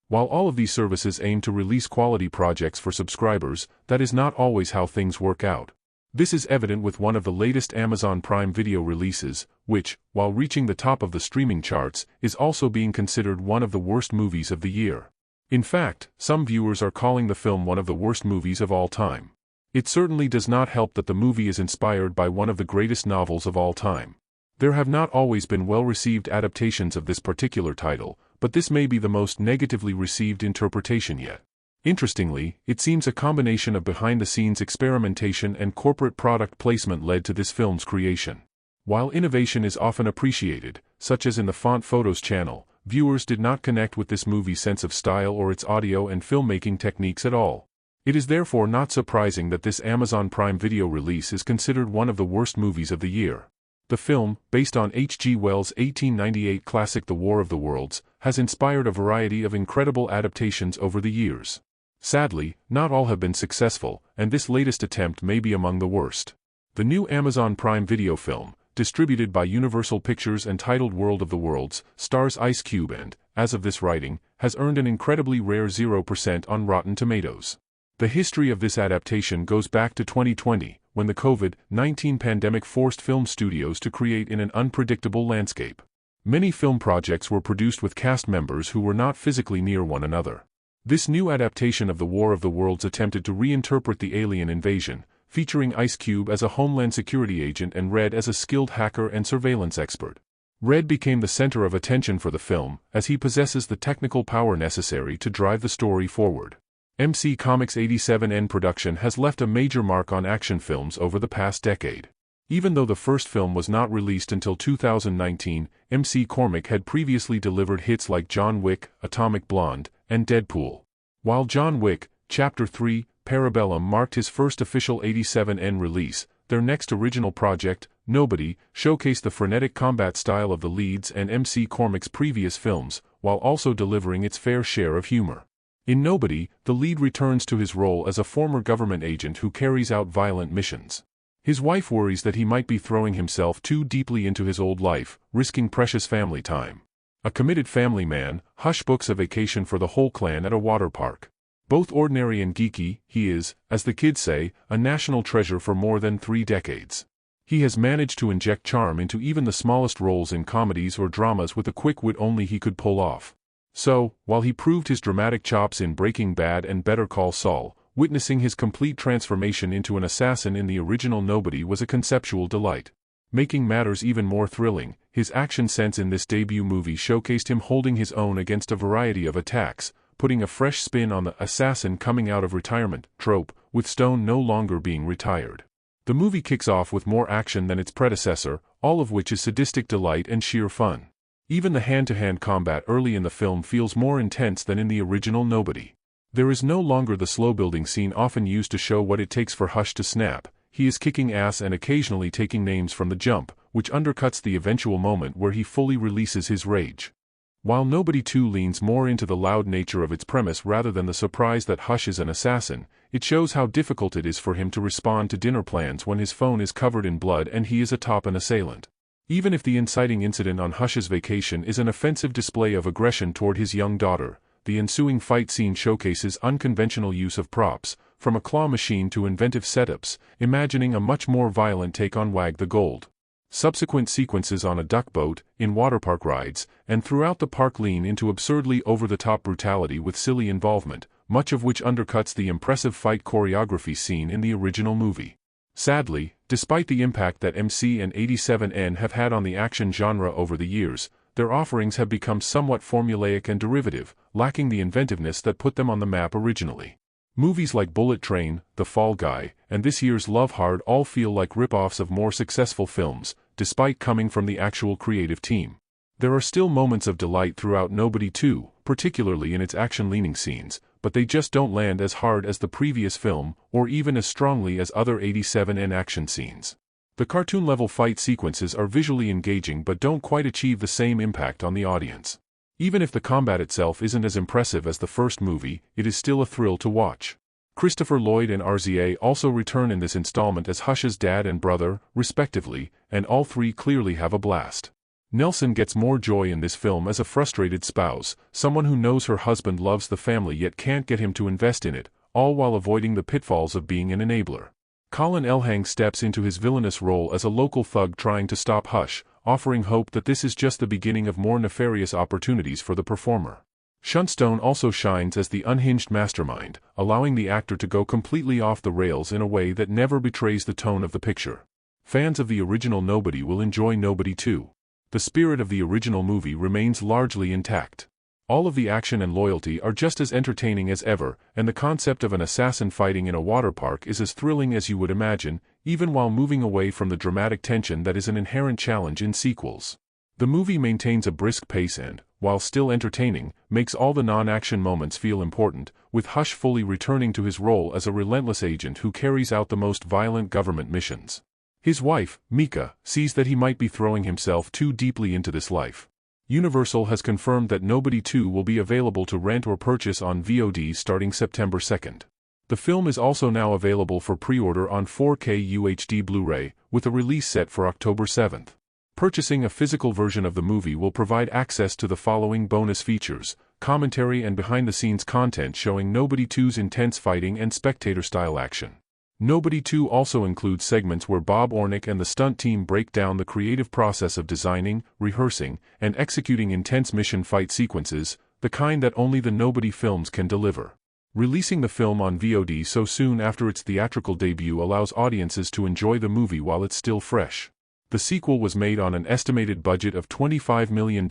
A: While all of these services aim to release quality projects for subscribers, that is not always how things work out. This is evident with one of the latest Amazon Prime Video releases, which, while reaching the top of the streaming charts, is also being considered one of the worst movies of the year. In fact, some viewers are calling the film one of the worst movies of all time. It certainly does not help that the movie is inspired by one of the greatest novels of all time. There have not always been well-received adaptations of this particular title, but this may be the most negatively received interpretation yet. Interestingly, it seems a combination of behind-the-scenes experimentation and corporate product placement led to this film's creation. While innovation is often appreciated, such as in the Font Photos channel, viewers did not connect with this movie's sense of style or its audio and filmmaking techniques at all. It is therefore not surprising that this Amazon Prime Video release is considered one of the worst movies of the year. The film, based on H.G. Wells' 1898 classic The War of the Worlds, has inspired a variety of incredible adaptations over the years. Sadly, not all have been successful, and this latest attempt may be among the worst. The new Amazon Prime Video film, distributed by Universal Pictures and titled World of the Worlds, stars Ice Cube and, as of this writing, has earned an incredibly rare 0% on Rotten Tomatoes. The history of this adaptation goes back to 2020, when the COVID-19 pandemic forced film studios to create in an unpredictable landscape. Many film projects were produced with cast members who were not physically near one another. This new adaptation of The War of the Worlds attempted to reinterpret the alien invasion, featuring Ice Cube as a Homeland Security agent and Red as a skilled hacker and surveillance expert. Red became the center of attention for the film, as he possesses the technical power necessary to drive the story forward. MC Comics 87N production has left a major mark on action films over the past decade. Even though the first film was not released until 2019, MC Cormick had previously delivered hits like John Wick, Atomic Blonde, and Deadpool. While John Wick, Chapter 3, Parabellum marked his first official 87N release, their next original project, Nobody, showcased the frenetic combat style of the leads and MC Cormick's previous films, while also delivering its fair share of humor. In Nobody, the lead returns to his role as a former government agent who carries out violent missions. His wife worries that he might be throwing himself too deeply into his old life, risking precious family time. A committed family man, Hush books a vacation for the whole clan at a water park. Both ordinary and geeky, he is, as the kids say, a national treasure for more than 3 decades. He has managed to inject charm into even the smallest roles in comedies or dramas with a quick wit only he could pull off. So, while he proved his dramatic chops in Breaking Bad and Better Call Saul, witnessing his complete transformation into an assassin in the original Nobody was a conceptual delight. Making matters even more thrilling, his action sense in this debut movie showcased him holding his own against a variety of attacks, putting a fresh spin on the assassin coming out of retirement trope, with Stone no longer being retired. The movie kicks off with more action than its predecessor, all of which is sadistic delight and sheer fun. Even the hand-to-hand combat early in the film feels more intense than in the original Nobody. There is no longer the slow-building scene often used to show what it takes for Hutch to snap. He is kicking ass and occasionally taking names from the jump, which undercuts the eventual moment where he fully releases his rage. While Nobody 2 leans more into the loud nature of its premise rather than the surprise that Hutch is an assassin, it shows how difficult it is for him to respond to dinner plans when his phone is covered in blood and he is atop an assailant. Even if the inciting incident on Hutch's vacation is an offensive display of aggression toward his young daughter, the ensuing fight scene showcases unconventional use of props, from a claw machine to inventive setups, imagining a much more violent take on Wag the Gold. Subsequent sequences on a duck boat, in waterpark rides, and throughout the park lean into absurdly over-the-top brutality with silly involvement, much of which undercuts the impressive fight choreography seen in the original movie. Sadly, despite the impact that MC and 87N have had on the action genre over the years, their offerings have become somewhat formulaic and derivative, lacking the inventiveness that put them on the map originally. Movies like Bullet Train, The Fall Guy, and this year's Love Hard all feel like rip-offs of more successful films, despite coming from the actual creative team. There are still moments of delight throughout Nobody 2, particularly in its action-leaning scenes, but they just don't land as hard as the previous film, or even as strongly as other 87N action scenes. The cartoon-level fight sequences are visually engaging but don't quite achieve the same impact on the audience. Even if the combat itself isn't as impressive as the first movie, it is still a thrill to watch. Christopher Lloyd and RZA also return in this installment as Hutch's dad and brother, respectively, and all three clearly have a blast. Nielsen gets more joy in this film as a frustrated spouse, someone who knows her husband loves the family yet can't get him to invest in it, all while avoiding the pitfalls of being an enabler. Colin Elhang steps into his villainous role as a local thug trying to stop Hutch, offering hope that this is just the beginning of more nefarious opportunities for the performer. Shunstone also shines as the unhinged mastermind, allowing the actor to go completely off the rails in a way that never betrays the tone of the picture. Fans of the original Nobody will enjoy Nobody 2. The spirit of the original movie remains largely intact. All of the action and loyalty are just as entertaining as ever, and the concept of an assassin fighting in a water park is as thrilling as you would imagine, even while moving away from the dramatic tension that is an inherent challenge in sequels. The movie maintains a brisk pace and, while still entertaining, makes all the non-action moments feel important, with Hutch fully returning to his role as a relentless agent who carries out the most violent government missions. His wife, Mika, sees that he might be throwing himself too deeply into this life. Universal has confirmed that Nobody 2 will be available to rent or purchase on VOD starting September 2nd. The film is also now available for pre-order on 4K UHD Blu-ray, with a release set for October 7th. Purchasing a physical version of the movie will provide access to the following bonus features: commentary and behind-the-scenes content showing Nobody 2's intense fighting and spectator-style action. Nobody 2 also includes segments where Bob Odenkirk and the stunt team break down the creative process of designing, rehearsing, and executing intense mission fight sequences, the kind that only the Nobody films can deliver. Releasing the film on VOD so soon after its theatrical debut allows audiences to enjoy the movie while it's still fresh. The sequel was made on an estimated budget of $25 million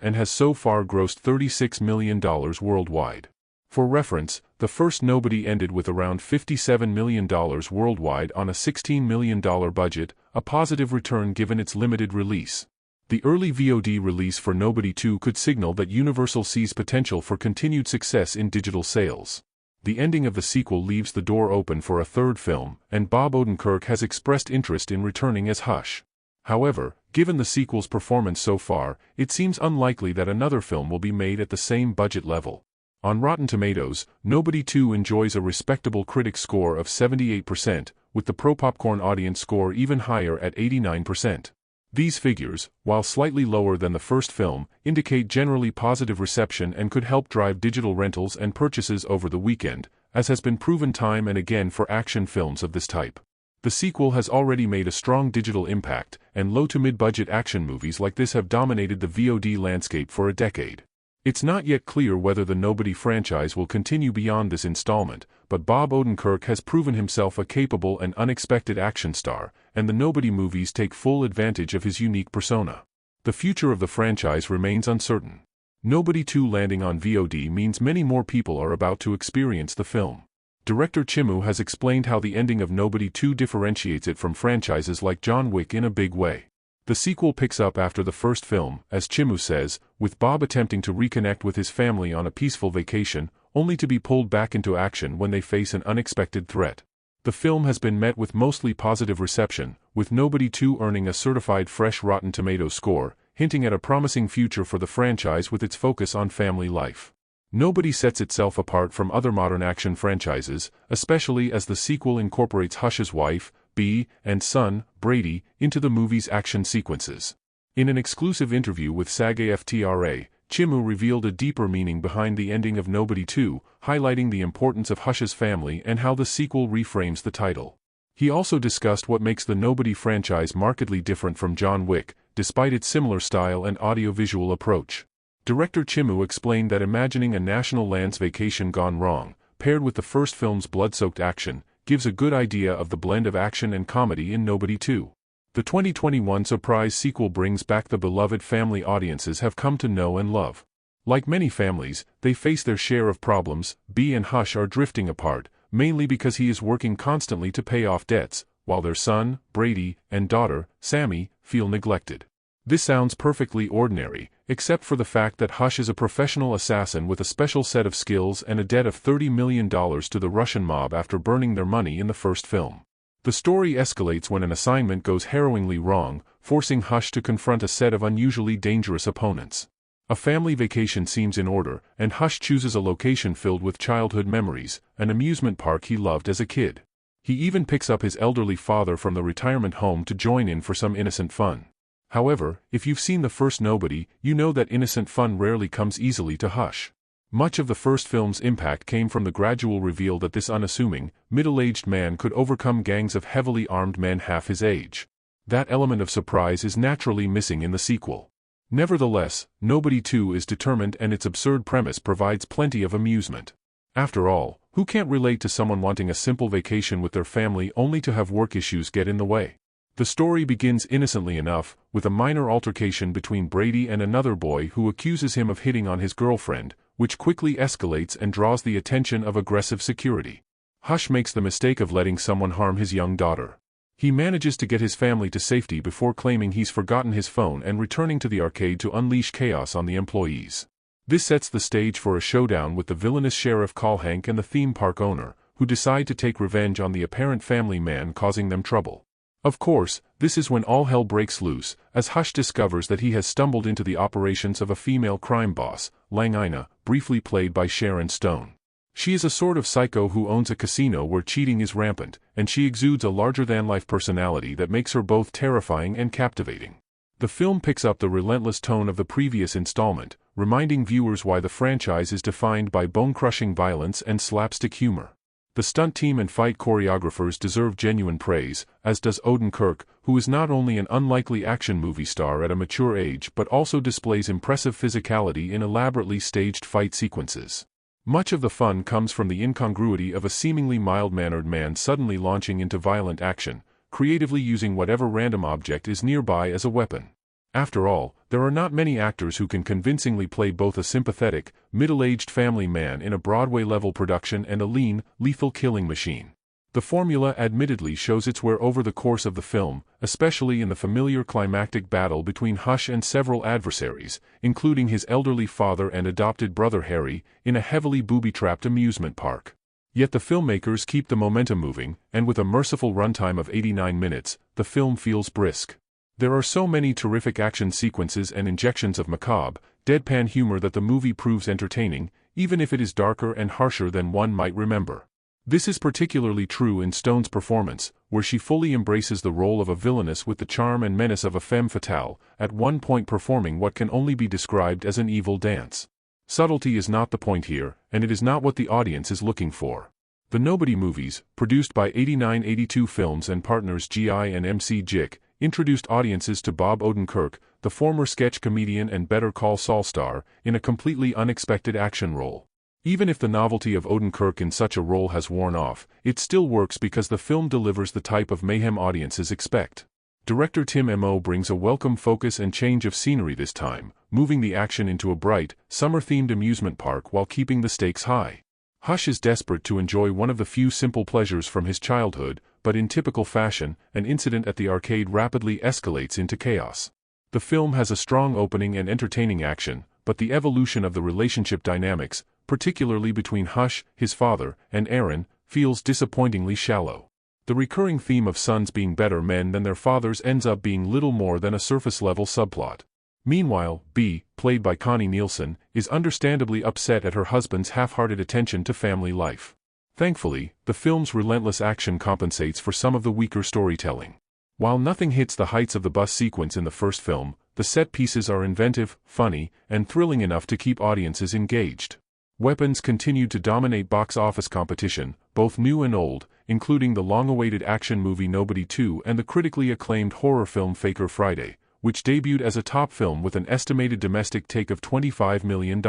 A: and has so far grossed $36 million worldwide. For reference, the first Nobody ended with around $57 million worldwide on a $16 million budget, a positive return given its limited release. The early VOD release for Nobody 2 could signal that Universal sees potential for continued success in digital sales. The ending of the sequel leaves the door open for a third film, and Bob Odenkirk has expressed interest in returning as Hutch. However, given the sequel's performance so far, it seems unlikely that another film will be made at the same budget level. On Rotten Tomatoes, Nobody 2 enjoys a respectable critic score of 78%, with the pro-popcorn audience score even higher at 89%. These figures, while slightly lower than the first film, indicate generally positive reception and could help drive digital rentals and purchases over the weekend, as has been proven time and again for action films of this type. The sequel has already made a strong digital impact, and low to mid-budget action movies like this have dominated the VOD landscape for a decade. It's not yet clear whether the Nobody franchise will continue beyond this installment, but Bob Odenkirk has proven himself a capable and unexpected action star, and the Nobody movies take full advantage of his unique persona. The future of the franchise remains uncertain. Nobody 2 landing on VOD means many more people are about to experience the film. Director Timo has explained how the ending of Nobody 2 differentiates it from franchises like John Wick in a big way. The sequel picks up after the first film, as Timo says, with Bob attempting to reconnect with his family on a peaceful vacation, only to be pulled back into action when they face an unexpected threat. The film has been met with mostly positive reception, with Nobody 2 earning a certified fresh Rotten Tomatoes score, hinting at a promising future for the franchise with its focus on family life. Nobody sets itself apart from other modern action franchises, especially as the sequel incorporates Hush's wife, Bea, and son, Brady, into the movie's action sequences. In an exclusive interview with Saga FTRA, Timo revealed a deeper meaning behind the ending of Nobody 2, highlighting the importance of Hush's family and how the sequel reframes the title. He also discussed what makes the Nobody franchise markedly different from John Wick, despite its similar style and audiovisual approach. Director Timo explained that imagining a national lands vacation gone wrong, paired with the first film's blood-soaked action, gives a good idea of the blend of action and comedy in Nobody 2. The 2021 surprise sequel brings back the beloved family audiences have come to know and love. Like many families, they face their share of problems. Bea and Hush are drifting apart, mainly because he is working constantly to pay off debts, while their son, Brady, and daughter, Sammy, feel neglected. This sounds perfectly ordinary, except for the fact that Hush is a professional assassin with a special set of skills and a debt of $30 million to the Russian mob after burning their money in the first film. The story escalates when an assignment goes harrowingly wrong, forcing Hush to confront a set of unusually dangerous opponents. A family vacation seems in order, and Hush chooses a location filled with childhood memories, an amusement park he loved as a kid. He even picks up his elderly father from the retirement home to join in for some innocent fun. However, if you've seen the first Nobody, you know that innocent fun rarely comes easily to Hush. Much of the first film's impact came from the gradual reveal that this unassuming, middle-aged man could overcome gangs of heavily armed men half his age. That element of surprise is naturally missing in the sequel. Nevertheless, Nobody 2 is determined and its absurd premise provides plenty of amusement. After all, who can't relate to someone wanting a simple vacation with their family only to have work issues get in the way? The story begins innocently enough, with a minor altercation between Brady and another boy who accuses him of hitting on his girlfriend, which quickly escalates and draws the attention of aggressive security. Hush makes the mistake of letting someone harm his young daughter. He manages to get his family to safety before claiming he's forgotten his phone and returning to the arcade to unleash chaos on the employees. This sets the stage for a showdown with the villainous Sheriff Callhank and the theme park owner, who decide to take revenge on the apparent family man causing them trouble. Of course, this is when all hell breaks loose, as Hush discovers that he has stumbled into the operations of a female crime boss, Langina, briefly played by Sharon Stone. She is a sort of psycho who owns a casino where cheating is rampant, and she exudes a larger-than-life personality that makes her both terrifying and captivating. The film picks up the relentless tone of the previous installment, reminding viewers why the franchise is defined by bone-crushing violence and slapstick humor. The stunt team and fight choreographers deserve genuine praise, as does Odenkirk, who is not only an unlikely action movie star at a mature age but also displays impressive physicality in elaborately staged fight sequences. Much of the fun comes from the incongruity of a seemingly mild-mannered man suddenly launching into violent action, creatively using whatever random object is nearby as a weapon. After all, there are not many actors who can convincingly play both a sympathetic, middle-aged family man in a Broadway-level production and a lean, lethal killing machine. The formula admittedly shows its wear over the course of the film, especially in the familiar climactic battle between Hush and several adversaries, including his elderly father and adopted brother Harry, in a heavily booby-trapped amusement park. Yet the filmmakers keep the momentum moving, and with a merciful runtime of 89 minutes, the film feels brisk. There are so many terrific action sequences and injections of macabre, deadpan humor that the movie proves entertaining, even if it is darker and harsher than one might remember. This is particularly true in Stone's performance, where she fully embraces the role of a villainess with the charm and menace of a femme fatale, at one point performing what can only be described as an evil dance. Subtlety is not the point here, and it is not what the audience is looking for. The Nobody movies, produced by 8982 Films and partners GI and MC Jick, introduced audiences to Bob Odenkirk, the former sketch comedian and Better Call Saul star, in a completely unexpected action role. Even if the novelty of Odenkirk in such a role has worn off, it still works because the film delivers the type of mayhem audiences expect. Director Timo brings a welcome focus and change of scenery this time, moving the action into a bright, summer-themed amusement park while keeping the stakes high. Hutch is desperate to enjoy one of the few simple pleasures from his childhood, but in typical fashion, an incident at the arcade rapidly escalates into chaos. The film has a strong opening and entertaining action, but the evolution of the relationship dynamics, particularly between Hutch, his father, and Aaron, feels disappointingly shallow. The recurring theme of sons being better men than their fathers ends up being little more than a surface-level subplot. Meanwhile, Bea, played by Connie Nielsen, is understandably upset at her husband's half-hearted attention to family life. Thankfully, the film's relentless action compensates for some of the weaker storytelling. While nothing hits the heights of the bus sequence in the first film, the set pieces are inventive, funny, and thrilling enough to keep audiences engaged. Weapons continued to dominate box office competition, both new and old, including the long-awaited action movie Nobody 2 and the critically acclaimed horror film Faker Friday, which debuted as a top film with an estimated domestic take of $25 million.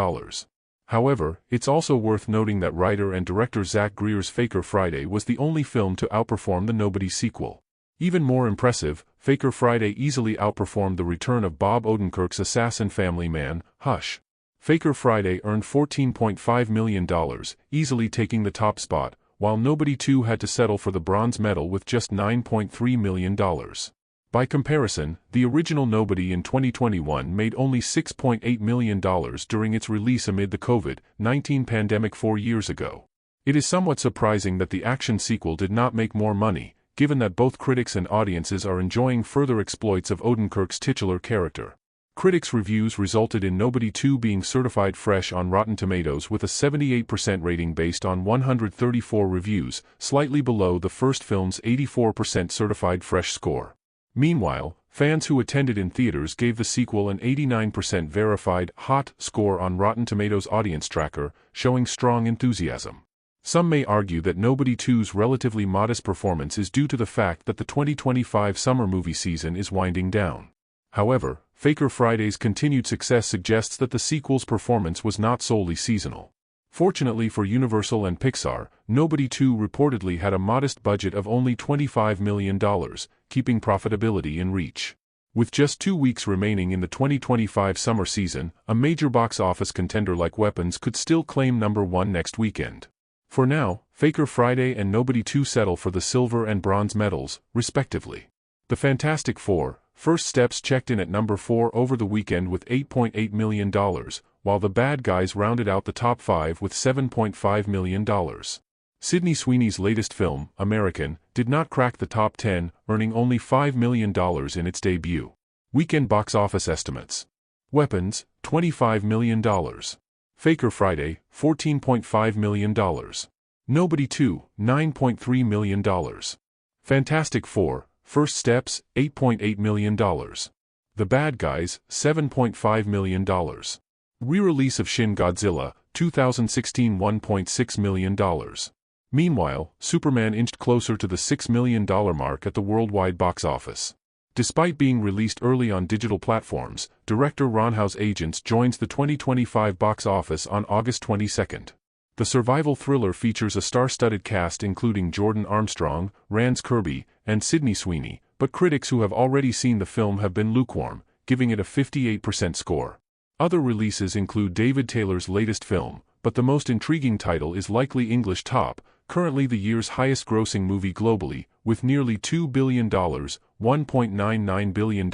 A: However, it's also worth noting that writer and director Zach Greer's Faker Friday was the only film to outperform the Nobody sequel. Even more impressive, Faker Friday easily outperformed the return of Bob Odenkirk's assassin family man, Hutch. Faker Friday earned $14.5 million, easily taking the top spot, while Nobody 2 had to settle for the bronze medal with just $9.3 million. By comparison, the original Nobody in 2021 made only $6.8 million during its release amid the COVID-19 pandemic 4 years ago. It is somewhat surprising that the action sequel did not make more money, given that both critics and audiences are enjoying further exploits of Odenkirk's titular character. Critics' reviews resulted in Nobody 2 being certified fresh on Rotten Tomatoes with a 78% rating based on 134 reviews, slightly below the first film's 84% certified fresh score. Meanwhile, fans who attended in theaters gave the sequel an 89% verified hot score on Rotten Tomatoes audience tracker, showing strong enthusiasm. Some may argue that Nobody 2's relatively modest performance is due to the fact that the 2025 summer movie season is winding down. However, Faker Friday's continued success suggests that the sequel's performance was not solely seasonal. Fortunately for Universal and Pixar, Nobody 2 reportedly had a modest budget of only $25 million, keeping profitability in reach. With just 2 weeks remaining in the 2025 summer season, a major box office contender like Weapons could still claim number one next weekend. For now, Faker Friday and Nobody 2 settle for the silver and bronze medals, respectively. The Fantastic Four: First Steps checked in at number 4 over the weekend with $8.8 million, while The Bad Guys rounded out the top 5 with $7.5 million. Sydney Sweeney's latest film, American, did not crack the top 10, earning only $5 million in its debut. Weekend box office estimates. Weapons, $25 million. Faker Friday, $14.5 million. Nobody 2, $9.3 million. Fantastic Four: First Steps, $8.8 million. The Bad Guys, $7.5 million. Re-release of Shin Godzilla, 2016, $1.6 million. Meanwhile, Superman inched closer to the $6 million mark at the worldwide box office. Despite being released early on digital platforms, director Ron How's Agents joins the 2025 box office on August 22. The survival thriller features a star-studded cast including Jordan Armstrong, Rance Kirby, and Sydney Sweeney, but critics who have already seen the film have been lukewarm, giving it a 58% score. Other releases include David Taylor's latest film, but the most intriguing title is likely English Top, currently the year's highest-grossing movie globally, with nearly $2 billion, $1.99 billion,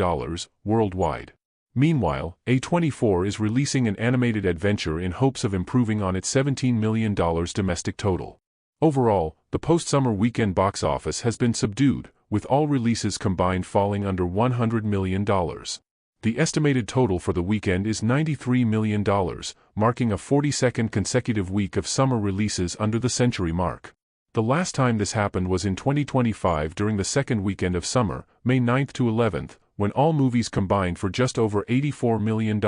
A: worldwide. Meanwhile, A24 is releasing an animated adventure in hopes of improving on its $17 million domestic total. Overall, the post-summer weekend box office has been subdued, with all releases combined falling under $100 million. The estimated total for the weekend is $93 million, marking a 42nd consecutive week of summer releases under the century mark. The last time this happened was in 2025 during the second weekend of summer, May 9th to 11th, when all movies combined for just over $84 million,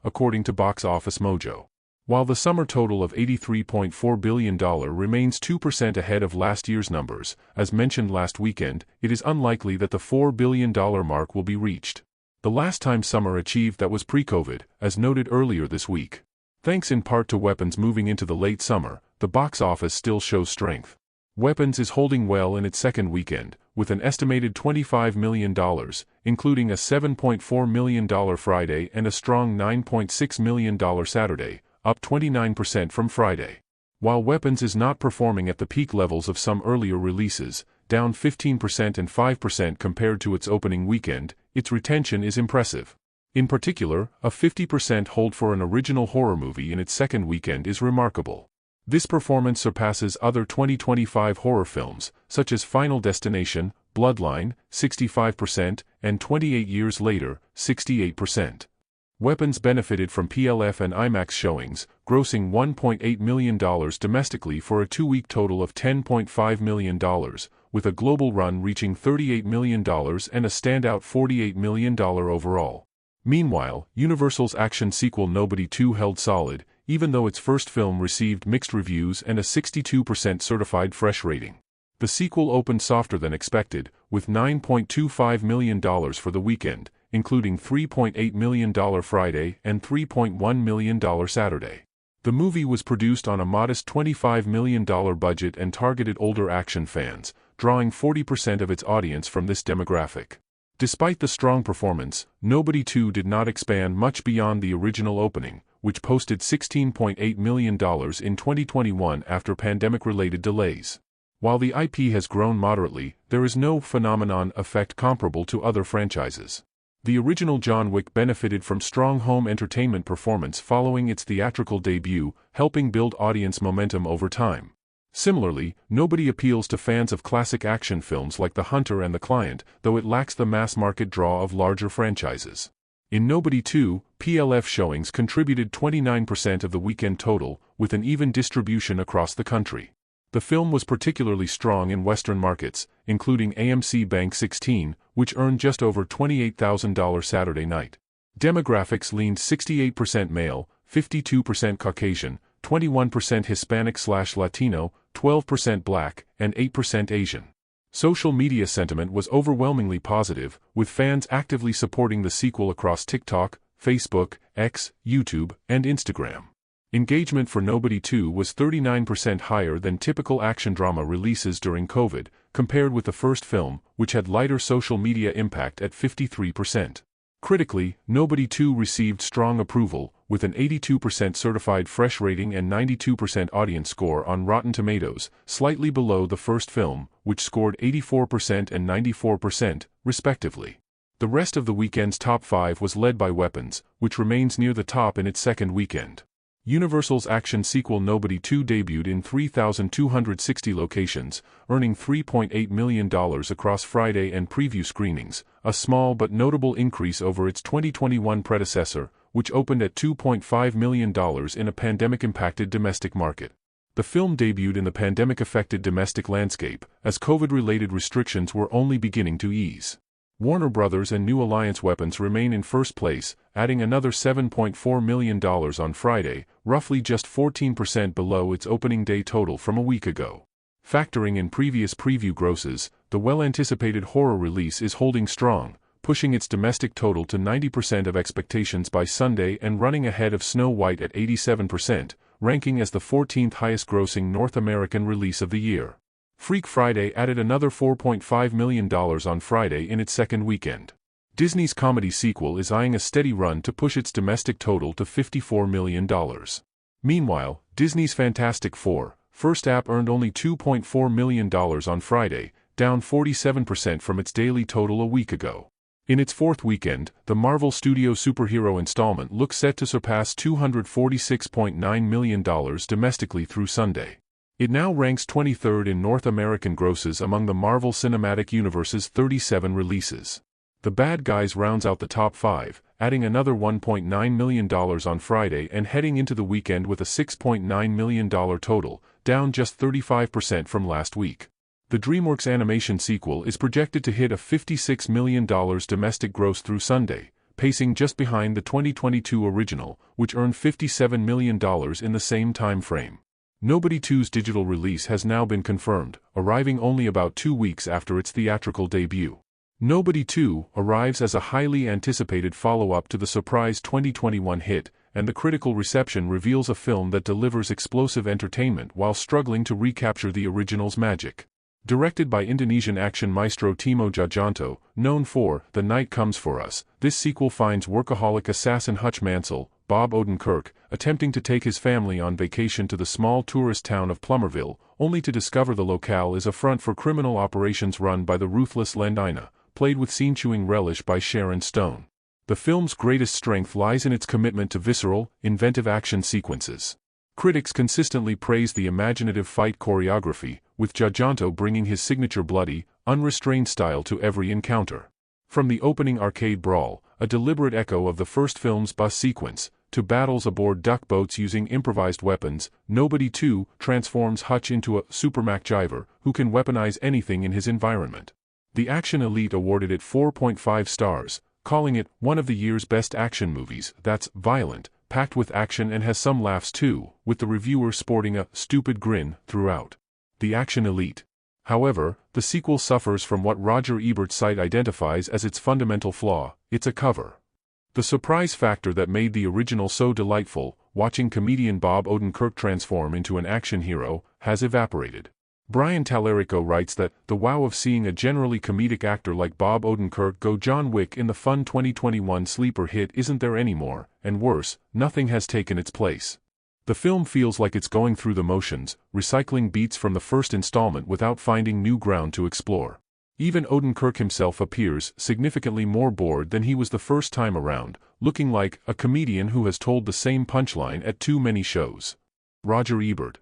A: according to Box Office Mojo. While the summer total of $83.4 billion remains 2% ahead of last year's numbers, as mentioned last weekend, it is unlikely that the $4 billion mark will be reached. The last time summer achieved that was pre-COVID, as noted earlier this week. Thanks in part to Weapons moving into the late summer, the box office still shows strength. Weapons is holding well in its second weekend, with an estimated $25 million, including a $7.4 million Friday and a strong $9.6 million Saturday, up 29% from Friday. While Weapons is not performing at the peak levels of some earlier releases, down 15% and 5% compared to its opening weekend, its retention is impressive. In particular, a 50% hold for an original horror movie in its second weekend is remarkable. This performance surpasses other 2025 horror films, such as Final Destination, Bloodline, 65%, and 28 Years Later, 68%. Weapons benefited from PLF and IMAX showings, grossing $1.8 million domestically for a two-week total of $10.5 million, with a global run reaching $38 million and a standout $48 million overall. Meanwhile, Universal's action sequel Nobody 2 held solid, even though its first film received mixed reviews and a 62% certified fresh rating. The sequel opened softer than expected, with $9.25 million for the weekend, including $3.8 million Friday and $3.1 million Saturday. The movie was produced on a modest $25 million budget and targeted older action fans, drawing 40% of its audience from this demographic. Despite the strong performance, Nobody 2 did not expand much beyond the original opening, which posted $16.8 million in 2021 after pandemic-related delays. While the IP has grown moderately, there is no phenomenon effect comparable to other franchises. The original John Wick benefited from strong home entertainment performance following its theatrical debut, helping build audience momentum over time. Similarly, Nobody appeals to fans of classic action films like The Hunter and The Client, though it lacks the mass-market draw of larger franchises. In Nobody 2, PLF showings contributed 29% of the weekend total, with an even distribution across the country. The film was particularly strong in Western markets, including AMC Bank 16, which earned just over $28,000 Saturday night. Demographics leaned 68% male, 52% Caucasian, 21% Hispanic/Latino, 12% Black, and 8% Asian. Social media sentiment was overwhelmingly positive, with fans actively supporting the sequel across TikTok, Facebook, X, YouTube, and Instagram. Engagement for Nobody 2 was 39% higher than typical action drama releases during COVID, compared with the first film, which had lighter social media impact at 53%. Critically, Nobody 2 received strong approval, with an 82% certified fresh rating and 92% audience score on Rotten Tomatoes, slightly below the first film, which scored 84% and 94%, respectively. The rest of the weekend's top 5 was led by Weapons, which remains near the top in its second weekend. Universal's action sequel Nobody 2 debuted in 3,260 locations, earning $3.8 million across Friday and preview screenings, a small but notable increase over its 2021 predecessor, which opened at $2.5 million in a pandemic-impacted domestic market. The film debuted in the pandemic-affected domestic landscape, as COVID-related restrictions were only beginning to ease. Warner Bros. And New Alliance Weapons remain in first place, adding another $7.4 million on Friday, roughly just 14% below its opening day total from a week ago. Factoring in previous preview grosses, the well-anticipated horror release is holding strong, pushing its domestic total to 90% of expectations by Sunday and running ahead of Snow White at 87%, ranking as the 14th highest-grossing North American release of the year. Freak Friday added another $4.5 million on Friday in its second weekend. Disney's comedy sequel is eyeing a steady run to push its domestic total to $54 million. Meanwhile, Disney's Fantastic Four, first app earned only $2.4 million on Friday, down 47% from its daily total a week ago. In its fourth weekend, the Marvel Studios superhero installment looks set to surpass $246.9 million domestically through Sunday. It now ranks 23rd in North American grosses among the Marvel Cinematic Universe's 37 releases. The Bad Guys rounds out the top 5, adding another $1.9 million on Friday and heading into the weekend with a $6.9 million total, down just 35% from last week. The DreamWorks animation sequel is projected to hit a $56 million domestic gross through Sunday, pacing just behind the 2022 original, which earned $57 million in the same time frame. Nobody 2's digital release has now been confirmed, arriving only about 2 weeks after its theatrical debut. Nobody 2 arrives as a highly anticipated follow-up to the surprise 2021 hit, and the critical reception reveals a film that delivers explosive entertainment while struggling to recapture the original's magic. Directed by Indonesian action maestro Timo Tjahjanto, known for The Night Comes For Us, this sequel finds workaholic assassin Hutch Mansell, Bob Odenkirk, attempting to take his family on vacation to the small tourist town of Plummerville, only to discover the locale is a front for criminal operations run by the ruthless Lendina, played with scene-chewing relish by Sharon Stone. The film's greatest strength lies in its commitment to visceral, inventive action sequences. Critics consistently praise the imaginative fight choreography, with Tjahjanto bringing his signature bloody, unrestrained style to every encounter. From the opening arcade brawl, a deliberate echo of the first film's bus sequence, to battles aboard duck boats using improvised weapons, Nobody 2 transforms Hutch into a super MacGyver who can weaponize anything in his environment. The Action Elite awarded it 4.5 stars, calling it one of the year's best action movies that's violent, packed with action and has some laughs too, with the reviewer sporting a stupid grin throughout. The Action Elite. However, the sequel suffers from what Roger Ebert's site identifies as its fundamental flaw: it's a cover. The surprise factor that made the original so delightful, watching comedian Bob Odenkirk transform into an action hero, has evaporated. Brian Tallarico writes that the wow of seeing a generally comedic actor like Bob Odenkirk go John Wick in the fun 2021 sleeper hit isn't there anymore, and worse, nothing has taken its place. The film feels like it's going through the motions, recycling beats from the first installment without finding new ground to explore. Even Odenkirk himself appears significantly more bored than he was the first time around, looking like a comedian who has told the same punchline at too many shows. Roger Ebert.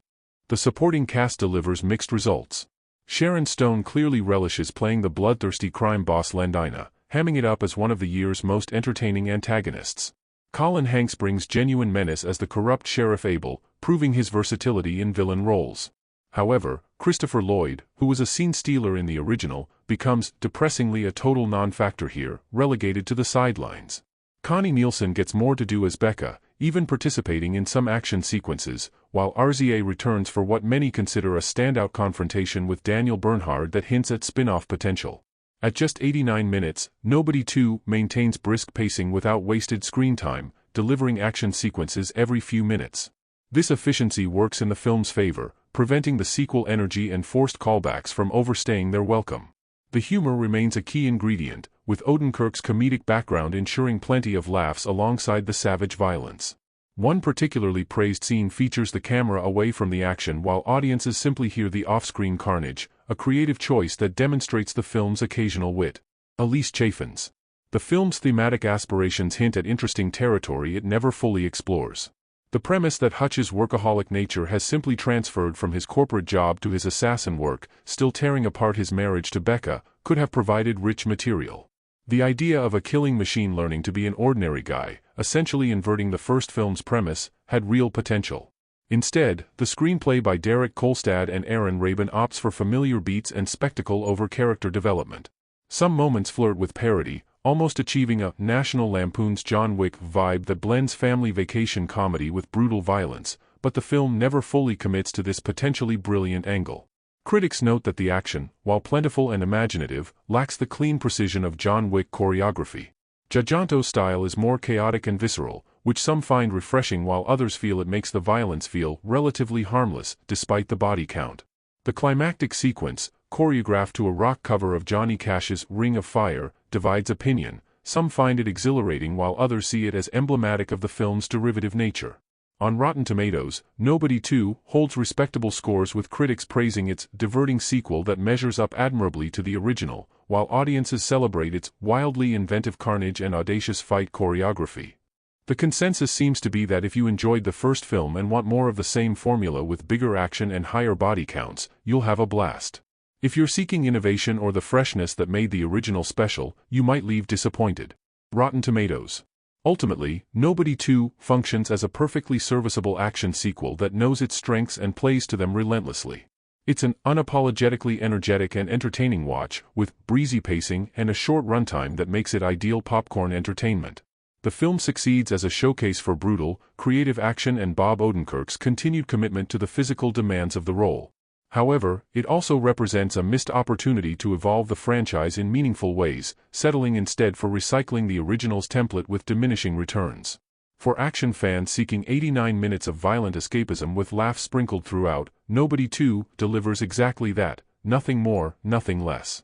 A: The supporting cast delivers mixed results. Sharon Stone clearly relishes playing the bloodthirsty crime boss Lendina, hamming it up as one of the year's most entertaining antagonists. Colin Hanks brings genuine menace as the corrupt Sheriff Abel, proving his versatility in villain roles. However, Christopher Lloyd, who was a scene stealer in the original, becomes depressingly a total non-factor here, relegated to the sidelines. Connie Nielsen gets more to do as Becca, even participating in some action sequences, while RZA returns for what many consider a standout confrontation with Daniel Bernhard that hints at spin-off potential. At just 89 minutes, Nobody 2 maintains brisk pacing without wasted screen time, delivering action sequences every few minutes. This efficiency works in the film's favor, preventing the sequel energy and forced callbacks from overstaying their welcome. The humor remains a key ingredient, with Odenkirk's comedic background ensuring plenty of laughs alongside the savage violence. One particularly praised scene features the camera away from the action while audiences simply hear the off-screen carnage, a creative choice that demonstrates the film's occasional wit. Elise Chaffins. The film's thematic aspirations hint at interesting territory it never fully explores. The premise that Hutch's workaholic nature has simply transferred from his corporate job to his assassin work, still tearing apart his marriage to Becca, could have provided rich material. The idea of a killing machine learning to be an ordinary guy, essentially inverting the first film's premise, had real potential. Instead, the screenplay by Derek Kolstad and Aaron Rabin opts for familiar beats and spectacle over character development. Some moments flirt with parody, almost achieving a National Lampoon's John Wick vibe that blends family vacation comedy with brutal violence, but the film never fully commits to this potentially brilliant angle. Critics note that the action, while plentiful and imaginative, lacks the clean precision of John Wick choreography. Tjahjanto's style is more chaotic and visceral, which some find refreshing while others feel it makes the violence feel relatively harmless, despite the body count. The climactic sequence, choreographed to a rock cover of Johnny Cash's Ring of Fire, divides opinion. Some find it exhilarating while others see it as emblematic of the film's derivative nature. On Rotten Tomatoes, Nobody 2 holds respectable scores with critics praising its diverting sequel that measures up admirably to the original, while audiences celebrate its wildly inventive carnage and audacious fight choreography. The consensus seems to be that if you enjoyed the first film and want more of the same formula with bigger action and higher body counts, you'll have a blast. If you're seeking innovation or the freshness that made the original special, you might leave disappointed. Rotten Tomatoes. Ultimately, Nobody 2 functions as a perfectly serviceable action sequel that knows its strengths and plays to them relentlessly. It's an unapologetically energetic and entertaining watch, with breezy pacing and a short runtime that makes it ideal popcorn entertainment. The film succeeds as a showcase for brutal, creative action and Bob Odenkirk's continued commitment to the physical demands of the role. However, it also represents a missed opportunity to evolve the franchise in meaningful ways, settling instead for recycling the original's template with diminishing returns. For action fans seeking 89 minutes of violent escapism with laughs sprinkled throughout, Nobody 2 delivers exactly that, nothing more, nothing less.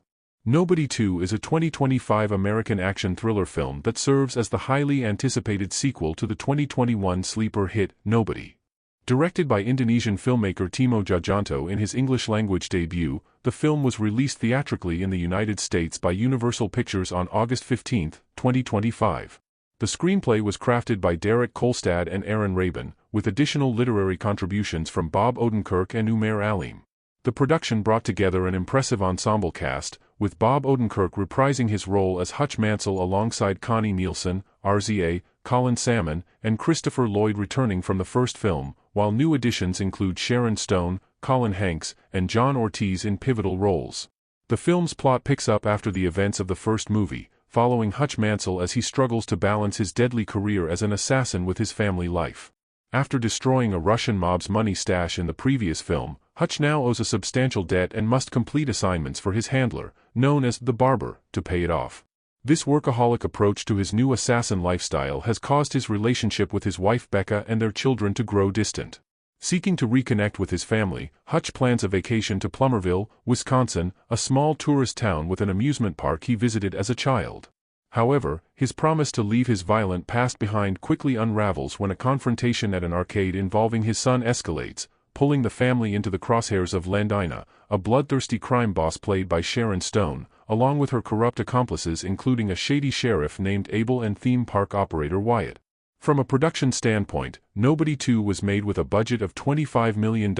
A: Nobody 2 is a 2025 American action thriller film that serves as the highly anticipated sequel to the 2021 sleeper hit, Nobody. Directed by Indonesian filmmaker Timo Tjahjanto in his English-language debut, the film was released theatrically in the United States by Universal Pictures on August 15, 2025. The screenplay was crafted by Derek Kolstad and Aaron Rabin, with additional literary contributions from Bob Odenkirk and Umair Alim. The production brought together an impressive ensemble cast, with Bob Odenkirk reprising his role as Hutch Mansell alongside Connie Nielsen, RZA, Colin Salmon, and Christopher Lloyd returning from the first film, while new additions include Sharon Stone, Colin Hanks, and John Ortiz in pivotal roles. The film's plot picks up after the events of the first movie, following Hutch Mansell as he struggles to balance his deadly career as an assassin with his family life. After destroying a Russian mob's money stash in the previous film, Hutch now owes a substantial debt and must complete assignments for his handler, known as the Barber, to pay it off. This workaholic approach to his new assassin lifestyle has caused his relationship with his wife Becca and their children to grow distant. Seeking to reconnect with his family, Hutch plans a vacation to Plummerville, Wisconsin, a small tourist town with an amusement park he visited as a child. However, his promise to leave his violent past behind quickly unravels when a confrontation at an arcade involving his son escalates, pulling the family into the crosshairs of Landina, a bloodthirsty crime boss played by Sharon Stone, along with her corrupt accomplices including a shady sheriff named Abel and theme park operator Wyatt. From a production standpoint, Nobody 2 was made with a budget of $25 million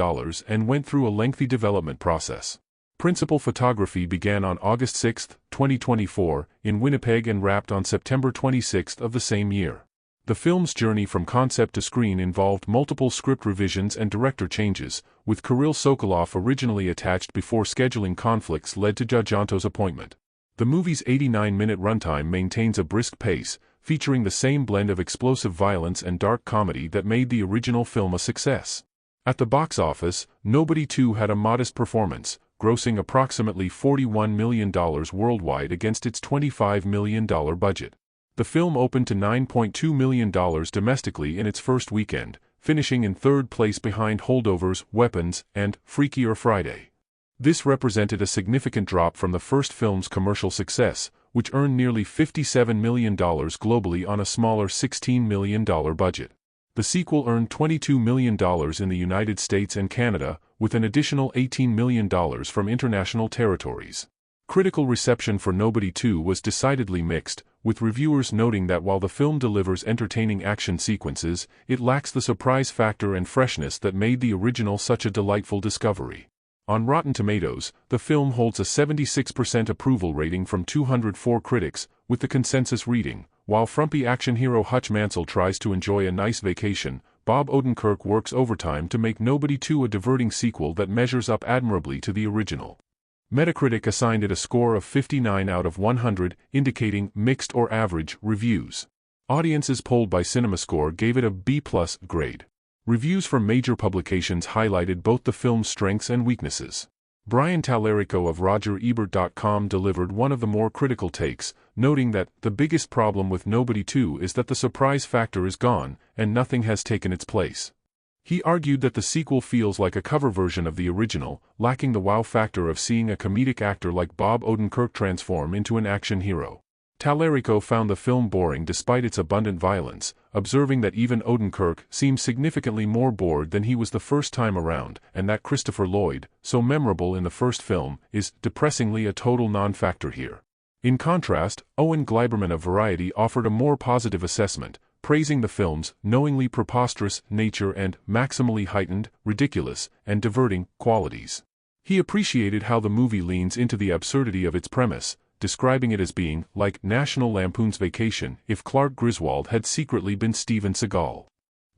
A: and went through a lengthy development process. Principal photography began on August 6, 2024, in Winnipeg and wrapped on September 26 of the same year. The film's journey from concept to screen involved multiple script revisions and director changes, with Kirill Sokolov originally attached before scheduling conflicts led to Tjahjanto's appointment. The movie's 89-minute runtime maintains a brisk pace, featuring the same blend of explosive violence and dark comedy that made the original film a success. At the box office, Nobody 2 had a modest performance, grossing approximately $41 million worldwide against its $25 million budget. The film opened to $9.2 million domestically in its first weekend, finishing in third place behind Holdovers, Weapons, and Freakier Friday. This represented a significant drop from the first film's commercial success, which earned nearly $57 million globally on a smaller $16 million budget. The sequel earned $22 million in the United States and Canada, with an additional $18 million from international territories. Critical reception for Nobody 2 was decidedly mixed, with reviewers noting that while the film delivers entertaining action sequences, it lacks the surprise factor and freshness that made the original such a delightful discovery. On Rotten Tomatoes, the film holds a 76% approval rating from 204 critics, with the consensus reading, while frumpy action hero Hutch Mansell tries to enjoy a nice vacation, Bob Odenkirk works overtime to make Nobody 2 a diverting sequel that measures up admirably to the original. Metacritic assigned it a score of 59 out of 100, indicating mixed or average reviews. Audiences polled by CinemaScore gave it a B+ grade. Reviews from major publications highlighted both the film's strengths and weaknesses. Brian Tallarico of RogerEbert.com delivered one of the more critical takes, noting that the biggest problem with Nobody 2 is that the surprise factor is gone, and nothing has taken its place. He argued that the sequel feels like a cover version of the original, lacking the wow factor of seeing a comedic actor like Bob Odenkirk transform into an action hero. Tallarico found the film boring despite its abundant violence, observing that even Odenkirk seems significantly more bored than he was the first time around, and that Christopher Lloyd, so memorable in the first film, is depressingly a total non-factor here. In contrast, Owen Gleiberman of Variety offered a more positive assessment, praising the film's knowingly preposterous nature and maximally heightened, ridiculous, and diverting qualities. He appreciated how the movie leans into the absurdity of its premise, describing it as being like National Lampoon's Vacation if Clark Griswold had secretly been Steven Seagal.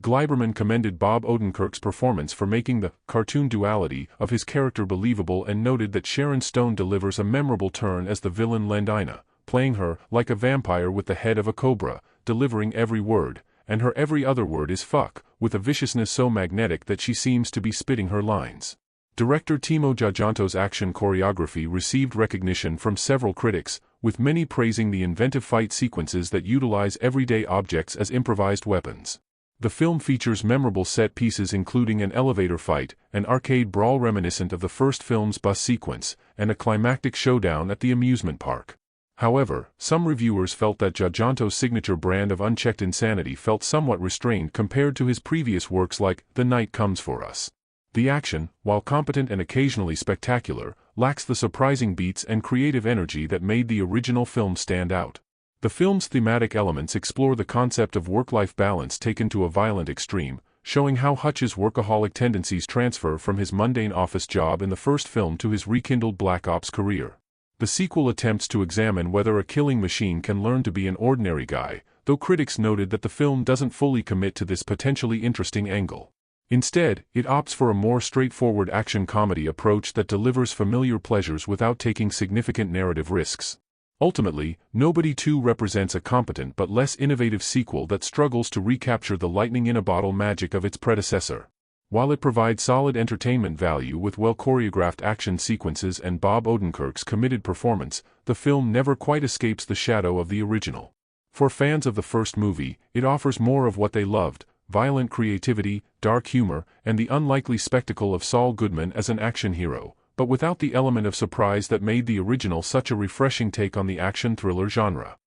A: Gleiberman commended Bob Odenkirk's performance for making the cartoon duality of his character believable and noted that Sharon Stone delivers a memorable turn as the villain Landina, playing her like a vampire with the head of a cobra, delivering every word, and her every other word is fuck, with a viciousness so magnetic that she seems to be spitting her lines. Director Timo Tjahjanto's action choreography received recognition from several critics, with many praising the inventive fight sequences that utilize everyday objects as improvised weapons. The film features memorable set pieces including an elevator fight, an arcade brawl reminiscent of the first film's bus sequence, and a climactic showdown at the amusement park. However, some reviewers felt that Tjahjanto's signature brand of unchecked insanity felt somewhat restrained compared to his previous works like The Night Comes for Us. The action, while competent and occasionally spectacular, lacks the surprising beats and creative energy that made the original film stand out. The film's thematic elements explore the concept of work-life balance taken to a violent extreme, showing how Hutch's workaholic tendencies transfer from his mundane office job in the first film to his rekindled Black Ops career. The sequel attempts to examine whether a killing machine can learn to be an ordinary guy, though critics noted that the film doesn't fully commit to this potentially interesting angle. Instead, it opts for a more straightforward action comedy approach that delivers familiar pleasures without taking significant narrative risks. Ultimately, Nobody 2 represents a competent but less innovative sequel that struggles to recapture the lightning-in-a-bottle magic of its predecessor. While it provides solid entertainment value with well-choreographed action sequences and Bob Odenkirk's committed performance, the film never quite escapes the shadow of the original. For fans of the first movie, it offers more of what they loved: violent creativity, dark humor, and the unlikely spectacle of Saul Goodman as an action hero, but without the element of surprise that made the original such a refreshing take on the action thriller genre.